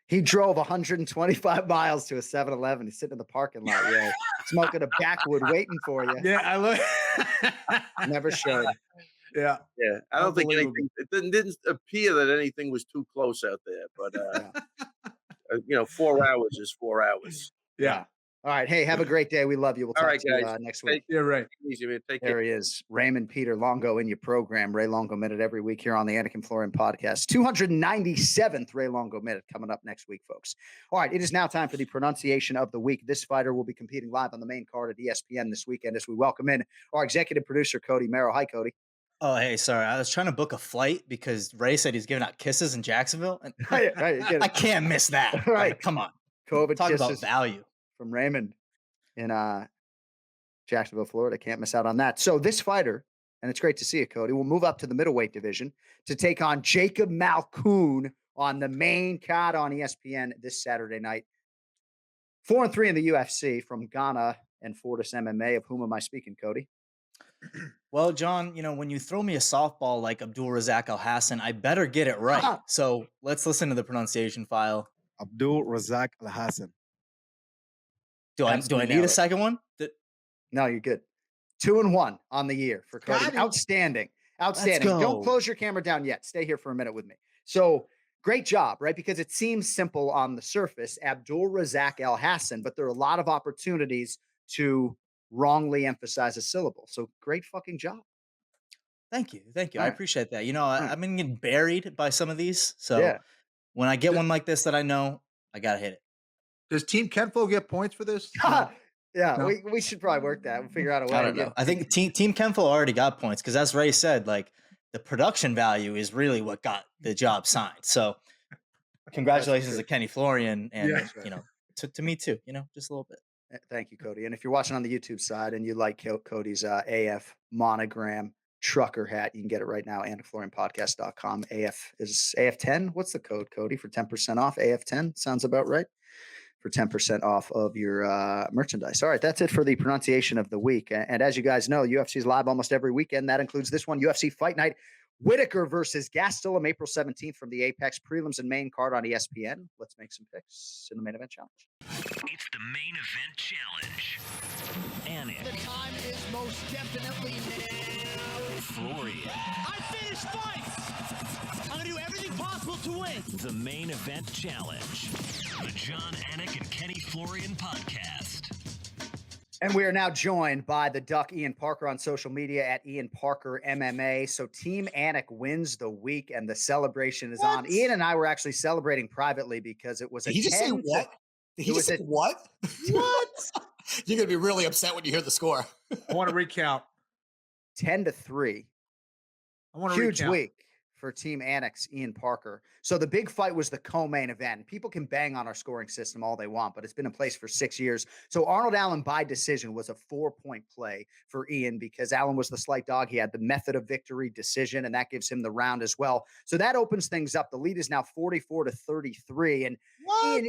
He drove 125 miles to a 7-Eleven. He's sitting in the parking lot, Ray, smoking a backwood, waiting for you. Yeah, I look. Never showed. Yeah. Yeah, I don't think Unbelievable. anything. It didn't appear that anything was too close out there, but 4 hours is 4 hours. Yeah. All right. Hey, have a great day. We love you. We'll All talk right, to you guys. next week. You're right. Take it easy, man. Take There care. he is, Raymond Peter Longo in your program, Ray Longo Minute every week here on the Anik and Florian podcast. 297th Ray Longo Minute coming up next week, folks. All right, it is now time for the pronunciation of the week. This fighter will be competing live on the main card at ESPN this weekend as we welcome in our executive producer, Cody Merrill. Hi, Cody. Oh, hey, sorry. I was trying to book a flight because Ray said he's giving out kisses in Jacksonville. And Right, you get I it. can't miss that. Right. Like, come on. COVID Talk about kisses value. from Raymond in Jacksonville, Florida. Can't miss out on that. So this fighter, and it's great to see you, Cody, will move up to the middleweight division to take on Jacob Malkoun on the main card on ESPN this Saturday night. 4-3 in the UFC from Ghana and Fortis MMA. Of whom am I speaking, Cody? Well, John, when you throw me a softball like Abdul Razak Al Hassan, I better get it right. So let's listen to the pronunciation file. Abdul Razak Al Hassan. Do I Absolutely need nailed a it. second one? No, you're good. 2-1 on the year for Cody. Got him. Outstanding. Outstanding. Don't go. close your camera down yet. Stay here for a minute with me. So great job, right? Because it seems simple on the surface, Abdul Razak Al Hassan, but there are a lot of opportunities to wrongly emphasize a syllable. So great fucking job. Thank you. Thank you. All I right. appreciate that. I've been getting buried by some of these. So Yeah. when I get one like this that I know, I got to hit it. Does Team Kenfo get points for this? Yeah, No. we should probably work that. We'll figure out a way. I don't know. I think Team Kenfo already got points because, as Ray said, like the production value is really what got the job signed. So Congratulations to Kenny Florian and, Yeah. to me too, just a little bit. Thank you, Cody. And if you're watching on the YouTube side and you like Cody's AF monogram trucker hat, you can get it right now. AnikFlorianPodcast.com. AF is AF10. What's the code, Cody, for 10% off? AF10 sounds about right. For 10% off of your merchandise. All right, that's it for the pronunciation of the week. And as you guys know, UFC is live almost every weekend. That includes this one, UFC Fight Night. Whittaker versus Gastelum, April 17th from the Apex prelims and main card on ESPN. Let's make some picks in the main event challenge. It's the main event challenge. Anik. The time is most definitely now. Florian. I finish fights. I'm going to do everything possible to win. The main event challenge. The John Anik and Kenny Florian podcast. And we are now joined by the Duck Ian Parker on social media at Ian Parker MMA. So Team Anik wins the week and the celebration is on. Ian and I were actually celebrating privately because it was a Did he just say what? Did he just say what? What? You're going to be really upset when you hear the score. I want to recount. 10-3. I want to Huge recount. week for Team Anik's Ian Parker. So the big fight was the co-main event. People can bang on our scoring system all they want, but it's been in place for 6 years. So Arnold Allen by decision was a 4-point play for Ian because Allen was the slight dog. He had the method of victory decision, and that gives him the round as well. So that opens things up. The lead is now 44-33. And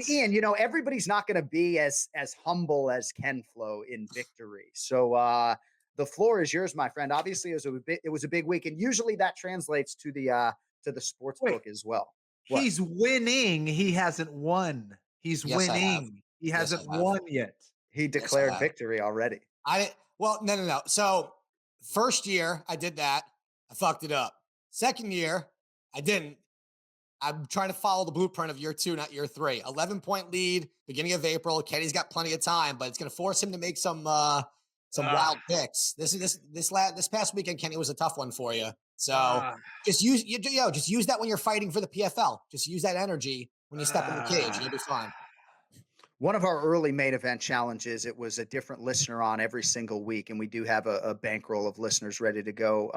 Ian, everybody's not going to be as humble as Ken Flo in victory. So the floor is yours, my friend. Obviously, it was a big week, and usually that translates to the sports book as well. What? He's winning. He hasn't won. He's Yes, I have. winning. He hasn't I have. won yet. He declared victory already. No. So first year I did that. I fucked it up. Second year, I didn't. I'm trying to follow the blueprint of year 2, not year 3. 11-point lead, beginning of April. Kenny's got plenty of time, but it's going to force him to make some wild picks. This past weekend, Kenny, was a tough one for you. So just use that when you're fighting for the PFL. Just use that energy when you step in the cage. You'll be fine. One of our early main event challenges, it was a different listener on every single week, and we do have a bankroll of listeners ready to go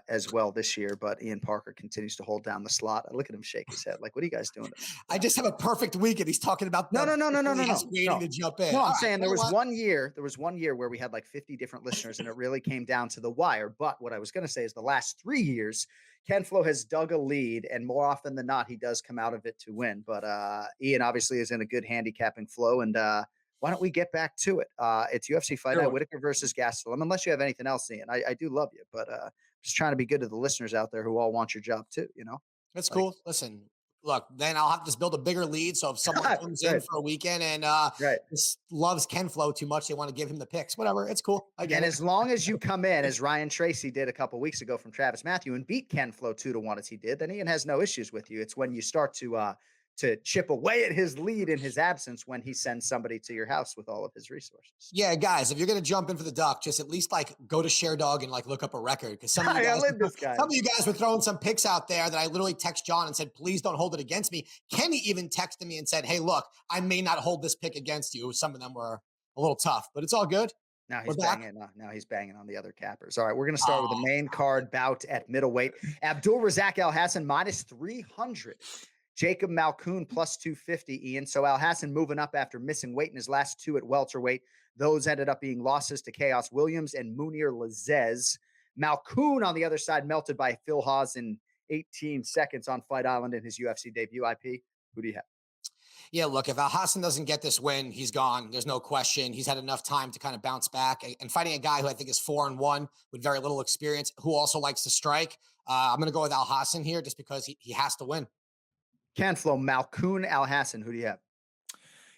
as well this year, but Ian Parker continues to hold down the slot. I look at him shake his head like, what are you guys doing? I just have a perfect week, and he's talking about No. waiting to jump in. No, I'm saying there was one year where we had like 50 different listeners, and it really came down to the wire. But what I was going to say is the last 3 years, Ken Flo has dug a lead, and more often than not, he does come out of it to win. But Ian obviously is in a good handicapping flow, and why don't we get back to it? It's UFC Fight Night, Whittaker versus Gastelum. Unless you have anything else, Ian. I do love you, but just trying to be good to the listeners out there who all want your job too, That's cool. Listen, look, then I'll have to build a bigger lead. So if someone comes in for a weekend and just loves Ken Flo too much, they want to give him the picks. Whatever, it's cool. As long as you come in, as Ryan Tracy did a couple weeks ago from Travis Matthew, and beat Ken Flo 2-1 as he did, then Ian has no issues with you. It's when you start to chip away at his lead in his absence when he sends somebody to your house with all of his resources. Yeah, guys, if you're going to jump in for the duck, just at least go to ShareDog and look up a record. Because some of you guys were throwing some picks out there that I literally text John and said, please don't hold it against me. Kenny even texted me and said, hey, look, I may not hold this pick against you. Some of them were a little tough, but it's all good. Now he's banging on the other cappers. All right, we're going to start with the main card bout at middleweight. Abdul Razak Al Hassan -300. Jacob Malkoun +250, Ian. So Al Hassan moving up after missing weight in his last 2 at welterweight. Those ended up being losses to Chaos Williams and Munir Lazez. Malkoun on the other side melted by Phil Hawes in 18 seconds on Fight Island in his UFC debut. IP, who do you have? Yeah, look, if Al Hassan doesn't get this win, he's gone. There's no question. He's had enough time to kind of bounce back. And fighting a guy who I think is 4-1 with very little experience, who also likes to strike, I'm going to go with Al Hassan here just because he has to win. Ken Flo, Malkoun, Al Hassan. Who do you have?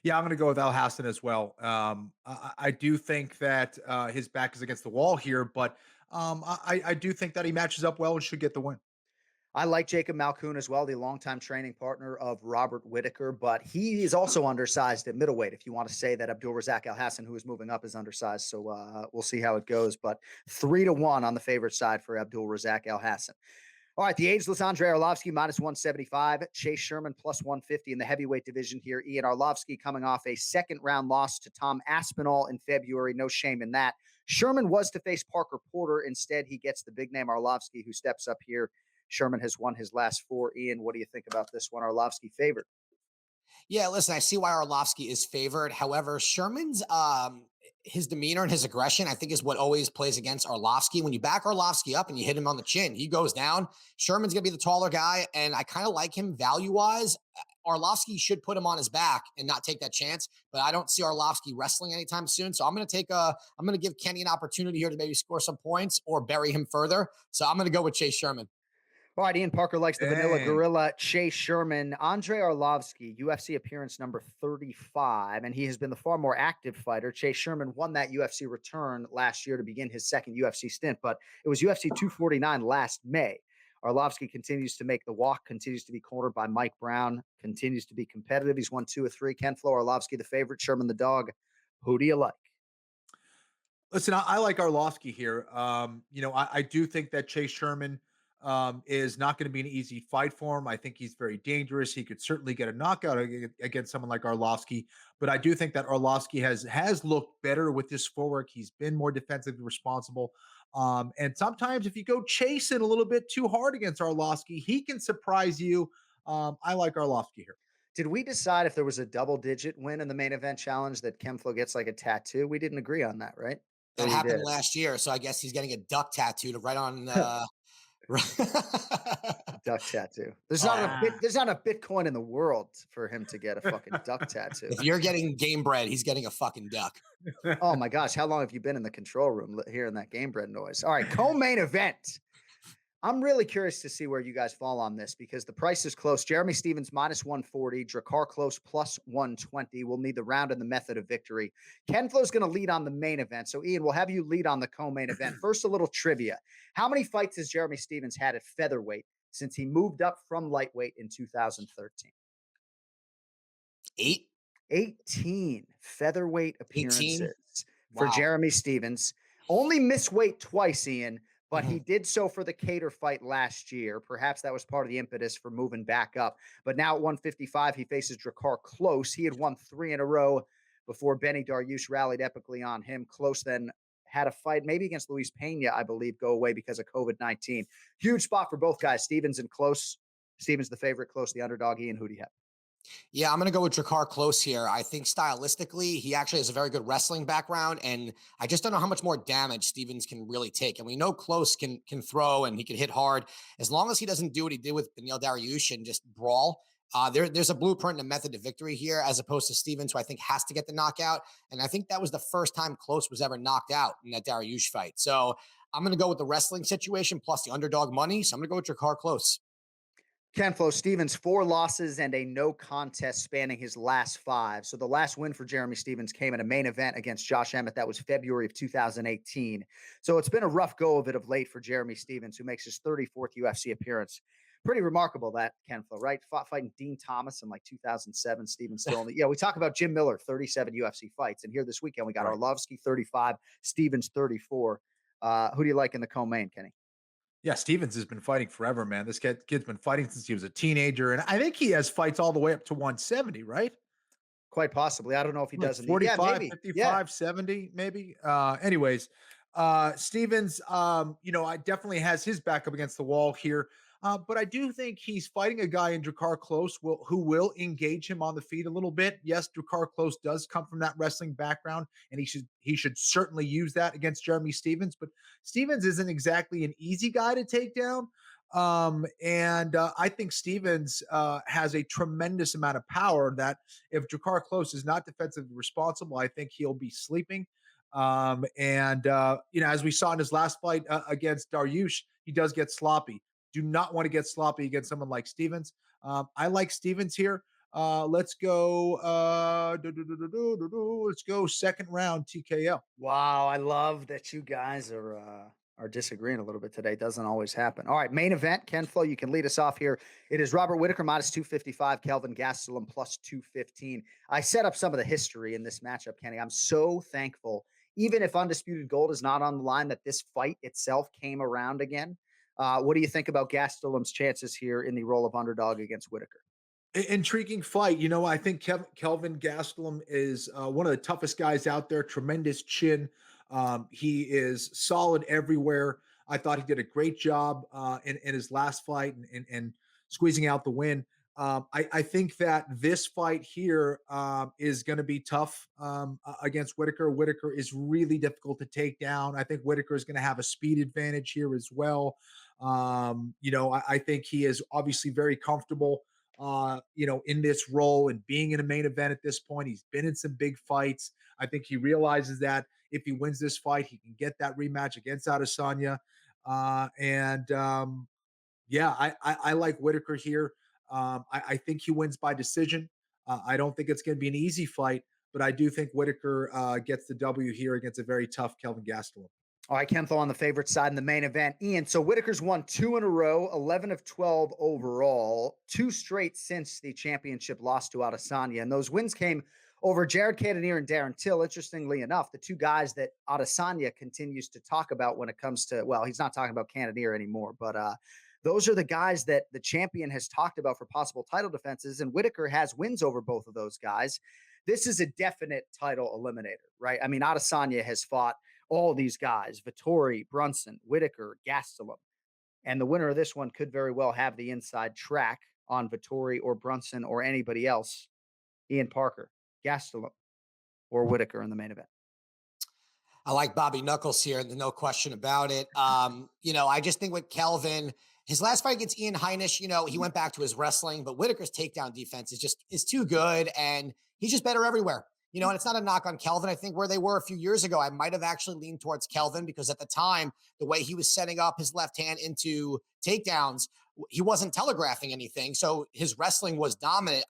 Yeah, I'm going to go with Al Hassan as well. I do think that his back is against the wall here, but I do think that he matches up well and should get the win. I like Jacob Malkoun as well, the longtime training partner of Robert Whittaker, but he is also undersized at middleweight. If you want to say that Abdul Razak Al Hassan, who is moving up, is undersized. So we'll see how it goes, but 3-1 on the favorite side for Abdul Razak Al Hassan. All right, the ageless Andrei Arlovsky -175, Chase Sherman +150 in the heavyweight division here. Ian Arlovsky coming off a second-round loss to Tom Aspinall in February. No shame in that. Sherman was to face Parker Porter. Instead, he gets the big-name Arlovsky, who steps up here. Sherman has won his last 4. Ian, what do you think about this one? Arlovsky favored. Yeah, listen, I see why Arlovsky is favored. However, Sherman's his demeanor and his aggression, I think, is what always plays against Arlovsky. When you back Arlovsky up and you hit him on the chin, he goes down. Sherman's gonna be the taller guy, and I kind of like him value-wise. Arlovsky should put him on his back and not take that chance, but I don't see Arlovsky wrestling anytime soon. So I'm gonna give Kenny an opportunity here to maybe score some points or bury him further. So I'm gonna go with Chase Sherman. All right, Ian Parker likes the Vanilla Gorilla, Chase Sherman. Andrei Arlovsky, UFC appearance number 35, and he has been the far more active fighter. Chase Sherman won that UFC return last year to begin his second UFC stint, but it was UFC 249 last May. Arlovsky continues to make the walk, continues to be cornered by Mike Brown, continues to be competitive. He's won 2 or 3. Ken Flo, Arlovsky the favorite, Sherman the dog. Who do you like? Listen, I like Arlovsky here. I do think that Chase Sherman is not going to be an easy fight for him. I think he's very dangerous. He could certainly get a knockout against someone like Arlovsky, but I do think that Arlovsky has looked better with this footwork. He's been more defensively responsible. And sometimes if you go chasing a little bit too hard against Arlovsky, he can surprise you. I like Arlovsky here. Did we decide if there was a double-digit win in the main event challenge that Kenflo gets like a tattoo? We didn't agree on that, right? That happened last year, so I guess he's getting a duck tattoo to write on duck tattoo. There's not a Bitcoin in the world for him to get a fucking duck tattoo. If you're getting game bread, he's getting a fucking duck. Oh my gosh, how long have you been in the control room hearing that game bread noise? All right, co-main event. I'm really curious to see where you guys fall on this because the price is close. Jeremy Stephens minus 140, Drakkar Klose plus 120. We'll need the round and the method of victory. Ken Flo's going to lead on the main event. So, Ian, we'll have you lead on the co-main event. First, a little trivia. How many fights has Jeremy Stephens had at featherweight since he moved up from lightweight in 2013? 18 featherweight appearances 18? for Wow. Jeremy Stephens. Only missed weight twice, Ian. But he did so for the Cater fight last year. Perhaps that was part of the impetus for moving back up. But now at 155, he faces Drakkar Klose. He had won 3 in a row before Benny Dariush rallied epically on him. Klose then had a fight maybe against Luis Pena, I believe, go away because of COVID-19. Huge spot for both guys, Stephens and Klose. Stephens the favorite, Klose the underdog. Ian, who do you have? Yeah, I'm going to go with Drakkar Klose here. I think stylistically, he actually has a very good wrestling background, and I just don't know how much more damage Stephens can really take. And we know Klose can throw and he can hit hard. As long as he doesn't do what he did with Beneil Dariush and just brawl, there's a blueprint and a method to victory here, as opposed to Stephens, who I think has to get the knockout. And I think that was the first time Klose was ever knocked out in that Dariush fight. So I'm going to go with the wrestling situation plus the underdog money. So I'm going to go with Drakkar Klose. Ken Flo, Stephens, 4 losses and a no contest spanning his last 5. So the last win for Jeremy Stephens came in a main event against Josh Emmett. That was February of 2018. So it's been a rough go of it of late for Jeremy Stephens, who makes his 34th UFC appearance. Pretty remarkable that, Ken Flo, right? Fighting Dean Thomas in like 2007. Stephens still only, we talk about Jim Miller, 37 UFC fights. And here this weekend, we got Arlovsky, 35, Stephens, 34. Who do you like in the co-main, Kenny? Yeah, Stephens has been fighting forever, man. This kid's been fighting since he was a teenager, and I think he has fights all the way up to 170, right? Quite possibly. I don't know if he does. 45, 55, 70, maybe. Anyways, Stephens, I definitely has his back up against the wall here. But I do think he's fighting a guy in Drakkar Klose who will engage him on the feet a little bit. Yes, Drakkar Klose does come from that wrestling background, and he should certainly use that against Jeremy Stephens. But Stephens isn't exactly an easy guy to take down. I think Stephens has a tremendous amount of power that if Drakkar Klose is not defensively responsible, I think he'll be sleeping. As we saw in his last fight against Dariush, he does get sloppy. Do not want to get sloppy against someone like Stephens. I like Stephens here. Let's go. Let's go second round TKO. Wow, I love that you guys are disagreeing a little bit today. Doesn't always happen. All right, main event. Ken Flo, you can lead us off here. It is Robert Whittaker minus 255, Kelvin Gastelum plus 215. I set up some of the history in this matchup, Kenny. I'm so thankful, even if Undisputed Gold is not on the line, that this fight itself came around again. What do you think about Gastelum's chances here in the role of underdog against Whittaker? Intriguing fight. I think Kelvin Gastelum is one of the toughest guys out there. Tremendous chin. He is solid everywhere. I thought he did a great job in his last fight and squeezing out the win. I think that this fight here is going to be tough against Whittaker. Whittaker is really difficult to take down. I think Whittaker is going to have a speed advantage here as well. I think he is obviously very comfortable, in this role and being in a main event at this point. He's been in some big fights. I think he realizes that if he wins this fight, he can get that rematch against Adesanya. I like Whittaker here. I think he wins by decision. I don't think it's going to be an easy fight, but I do think Whittaker gets the W here against a very tough Kelvin Gastelum. All right, Kenthal on the favorite side in the main event. Ian, so Whittaker's won 2 in a row, 11 of 12 overall, 2 straight since the championship loss to Adesanya. And those wins came over Jared Cannonier and Darren Till. Interestingly enough, the 2 guys that Adesanya continues to talk about when it comes to, well, he's not talking about Cannonier anymore, but those are the guys that the champion has talked about for possible title defenses, and Whittaker has wins over both of those guys. This is a definite title eliminator, right? I mean, Adesanya has fought all these guys, Vettori, Brunson, Whittaker, Gastelum. And the winner of this one could very well have the inside track on Vettori or Brunson or anybody else. Ian Parker, Gastelum, or Whittaker in the main event. I like Bobby Knuckles here, no question about it. I just think with Kelvin, his last fight against Ian Heinisch, he went back to his wrestling, but Whittaker's takedown defense is too good, and he's just better everywhere. And it's not a knock on Kelvin. I think where they were a few years ago, I might have actually leaned towards Kelvin because at the time, the way he was setting up his left hand into takedowns, he wasn't telegraphing anything. So his wrestling was dominant.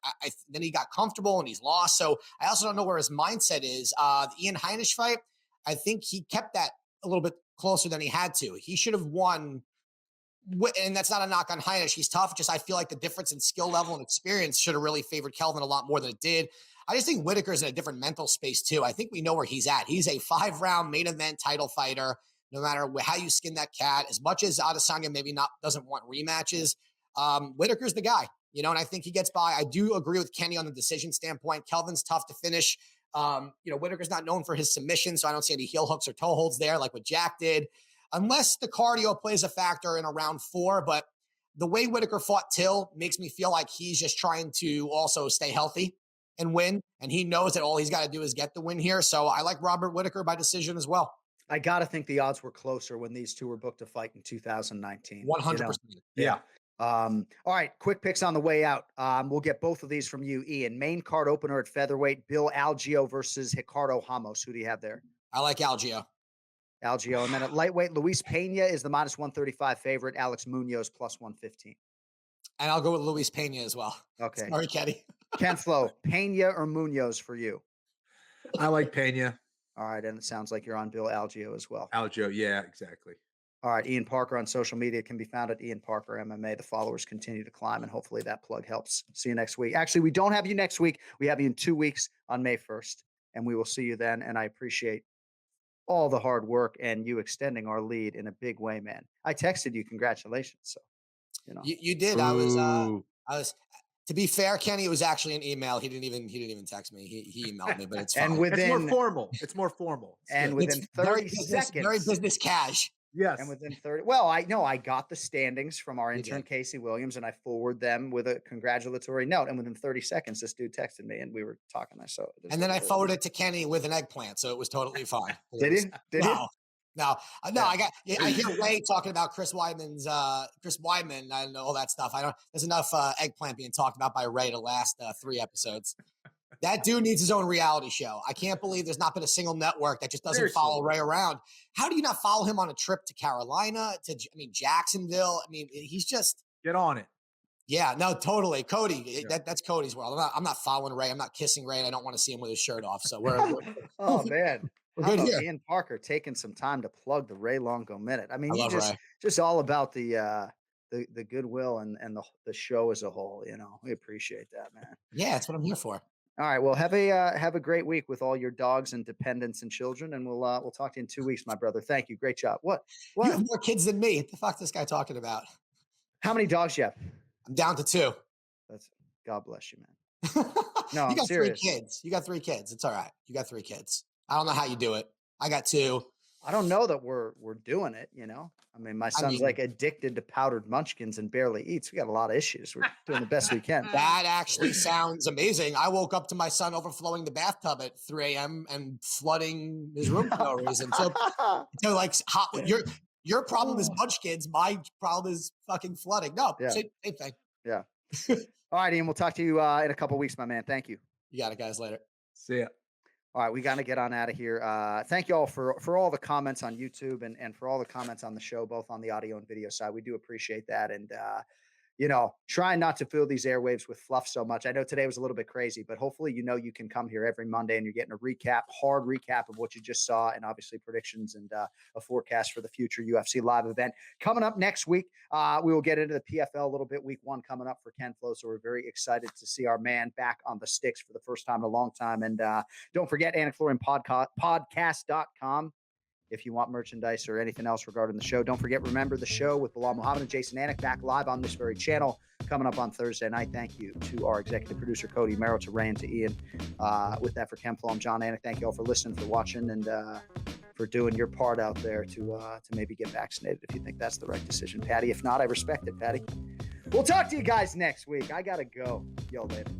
Then he got comfortable and he's lost. So I also don't know where his mindset is. The Ian Heinisch fight, I think he kept that a little bit closer than he had to. He should have won. And that's not a knock on Heinisch. He's tough. Just I feel like the difference in skill level and experience should have really favored Kelvin a lot more than it did. I just think Whittaker's in a different mental space too. I think we know where he's at. He's a 5-round main event title fighter, no matter how you skin that cat. As much as Adesanya maybe doesn't want rematches, Whittaker's the guy, and I think he gets by. I do agree with Kenny on the decision standpoint. Kelvin's tough to finish. Whittaker's not known for his submission, so I don't see any heel hooks or toe holds there like what Jack did, unless the cardio plays a factor in a round 4. But the way Whittaker fought Till makes me feel like he's just trying to also stay healthy and win. And he knows that all he's got to do is get the win here. So I like Robert Whittaker by decision as well. I got to think the odds were closer when these 2 were booked to fight in 2019. 100%. Yeah. All right. Quick picks on the way out. We'll get both of these from you, Ian. Main card opener at featherweight, Bill Algeo versus Ricardo Ramos. Who do you have there? I like Algeo. And then at lightweight, Luis Pena is the -135 favorite. Alex Munoz +115. And I'll go with Luis Pena as well. Okay. Sorry, Kenny. Ken Flo, Pena or Munoz for you? I like Pena. All right. And it sounds like you're on Bill Algeo as well. Algeo, yeah, exactly. All right. Ian Parker on social media can be found at Ian Parker MMA. The followers continue to climb, and hopefully that plug helps. See you next week. Actually, we don't have you next week. We have you in 2 weeks on May 1st, and we will see you then. And I appreciate all the hard work and you extending our lead in a big way, man. I texted you congratulations. So, you did. I was, to be fair, Kenny, it was actually an email. He didn't even text me. He emailed me, but it's fine. And it's more formal. It's more formal. And within 30 seconds, very business cash. Yes. And within 30, well, I know I got the standings from our intern, Casey Williams, and I forwarded them with a congratulatory note. And within 30 seconds, this dude texted me and we were talking. And then I forwarded it to Kenny with an eggplant. So it was totally fine. Did he? No. I hear Ray talking about Chris Weidman and all that stuff. There's enough eggplant being talked about by Ray the last 3 episodes. That dude needs his own reality show. I can't believe there's not been a single network that just doesn't follow Ray around. How do you not follow him on a trip to Carolina, Jacksonville? He's just get on it. Yeah, no, totally. Cody, that's Cody's world. I'm not following Ray. I'm not kissing Ray. And I don't want to see him with his shirt off. So we're oh man. We're good here. Ian Parker taking some time to plug the Ray Longo Minute. I mean, I you just all about the goodwill and the show as a whole. We appreciate that, man. Yeah, that's what I'm here for. All right. Well, have a great week with all your dogs and dependents and children, and we'll talk to you in 2 weeks, my brother. Thank you. Great job. What? You have more kids than me. What the fuck is this guy talking about? How many dogs you have? I'm down to 2. God bless you, man. No, you got I'm serious. 3 kids. You got 3 kids. It's all right. You got 3 kids. I don't know how you do it. I got 2. I don't know that we're doing it, you know. I mean, my son's like addicted to powdered munchkins and barely eats. We got a lot of issues. We're doing the best we can. That actually sounds amazing. I woke up to my son overflowing the bathtub at 3 a.m. and flooding his room for no reason. So like your problem is munchkins. My problem is fucking flooding. No, same thing. Yeah. All right, Ian, we'll talk to you in a couple of weeks, my man. Thank you. You got it, guys. Later. See ya. All right, we got to get on out of here. Thank you all for all the comments on YouTube and for all the comments on the show, both on the audio and video side. We do appreciate that. And, you know, trying not to fill these airwaves with fluff so much. I know today was a little bit crazy, but hopefully, you know, you can come here every Monday and you're getting a hard recap of what you just saw, and obviously predictions and a forecast for the future UFC live event. Coming up next week, we will get into the PFL a little bit. Week 1 coming up for Ken Flo, so we're very excited to see our man back on the sticks for the first time in a long time. And don't forget AnikFlorianPodcast.com. If you want merchandise or anything else regarding the show, don't forget, remember the show with Bilal Muhammad and Jason Anik back live on this very channel coming up on Thursday night. Thank you to our executive producer, Cody Merrill, to Ray, and to Ian. With that, for Ken Flo, I'm John Anik. Thank you all for listening, for watching, and for doing your part out there to maybe get vaccinated if you think that's the right decision, Patty. If not, I respect it, Patty. We'll talk to you guys next week. I got to go. Y'all later.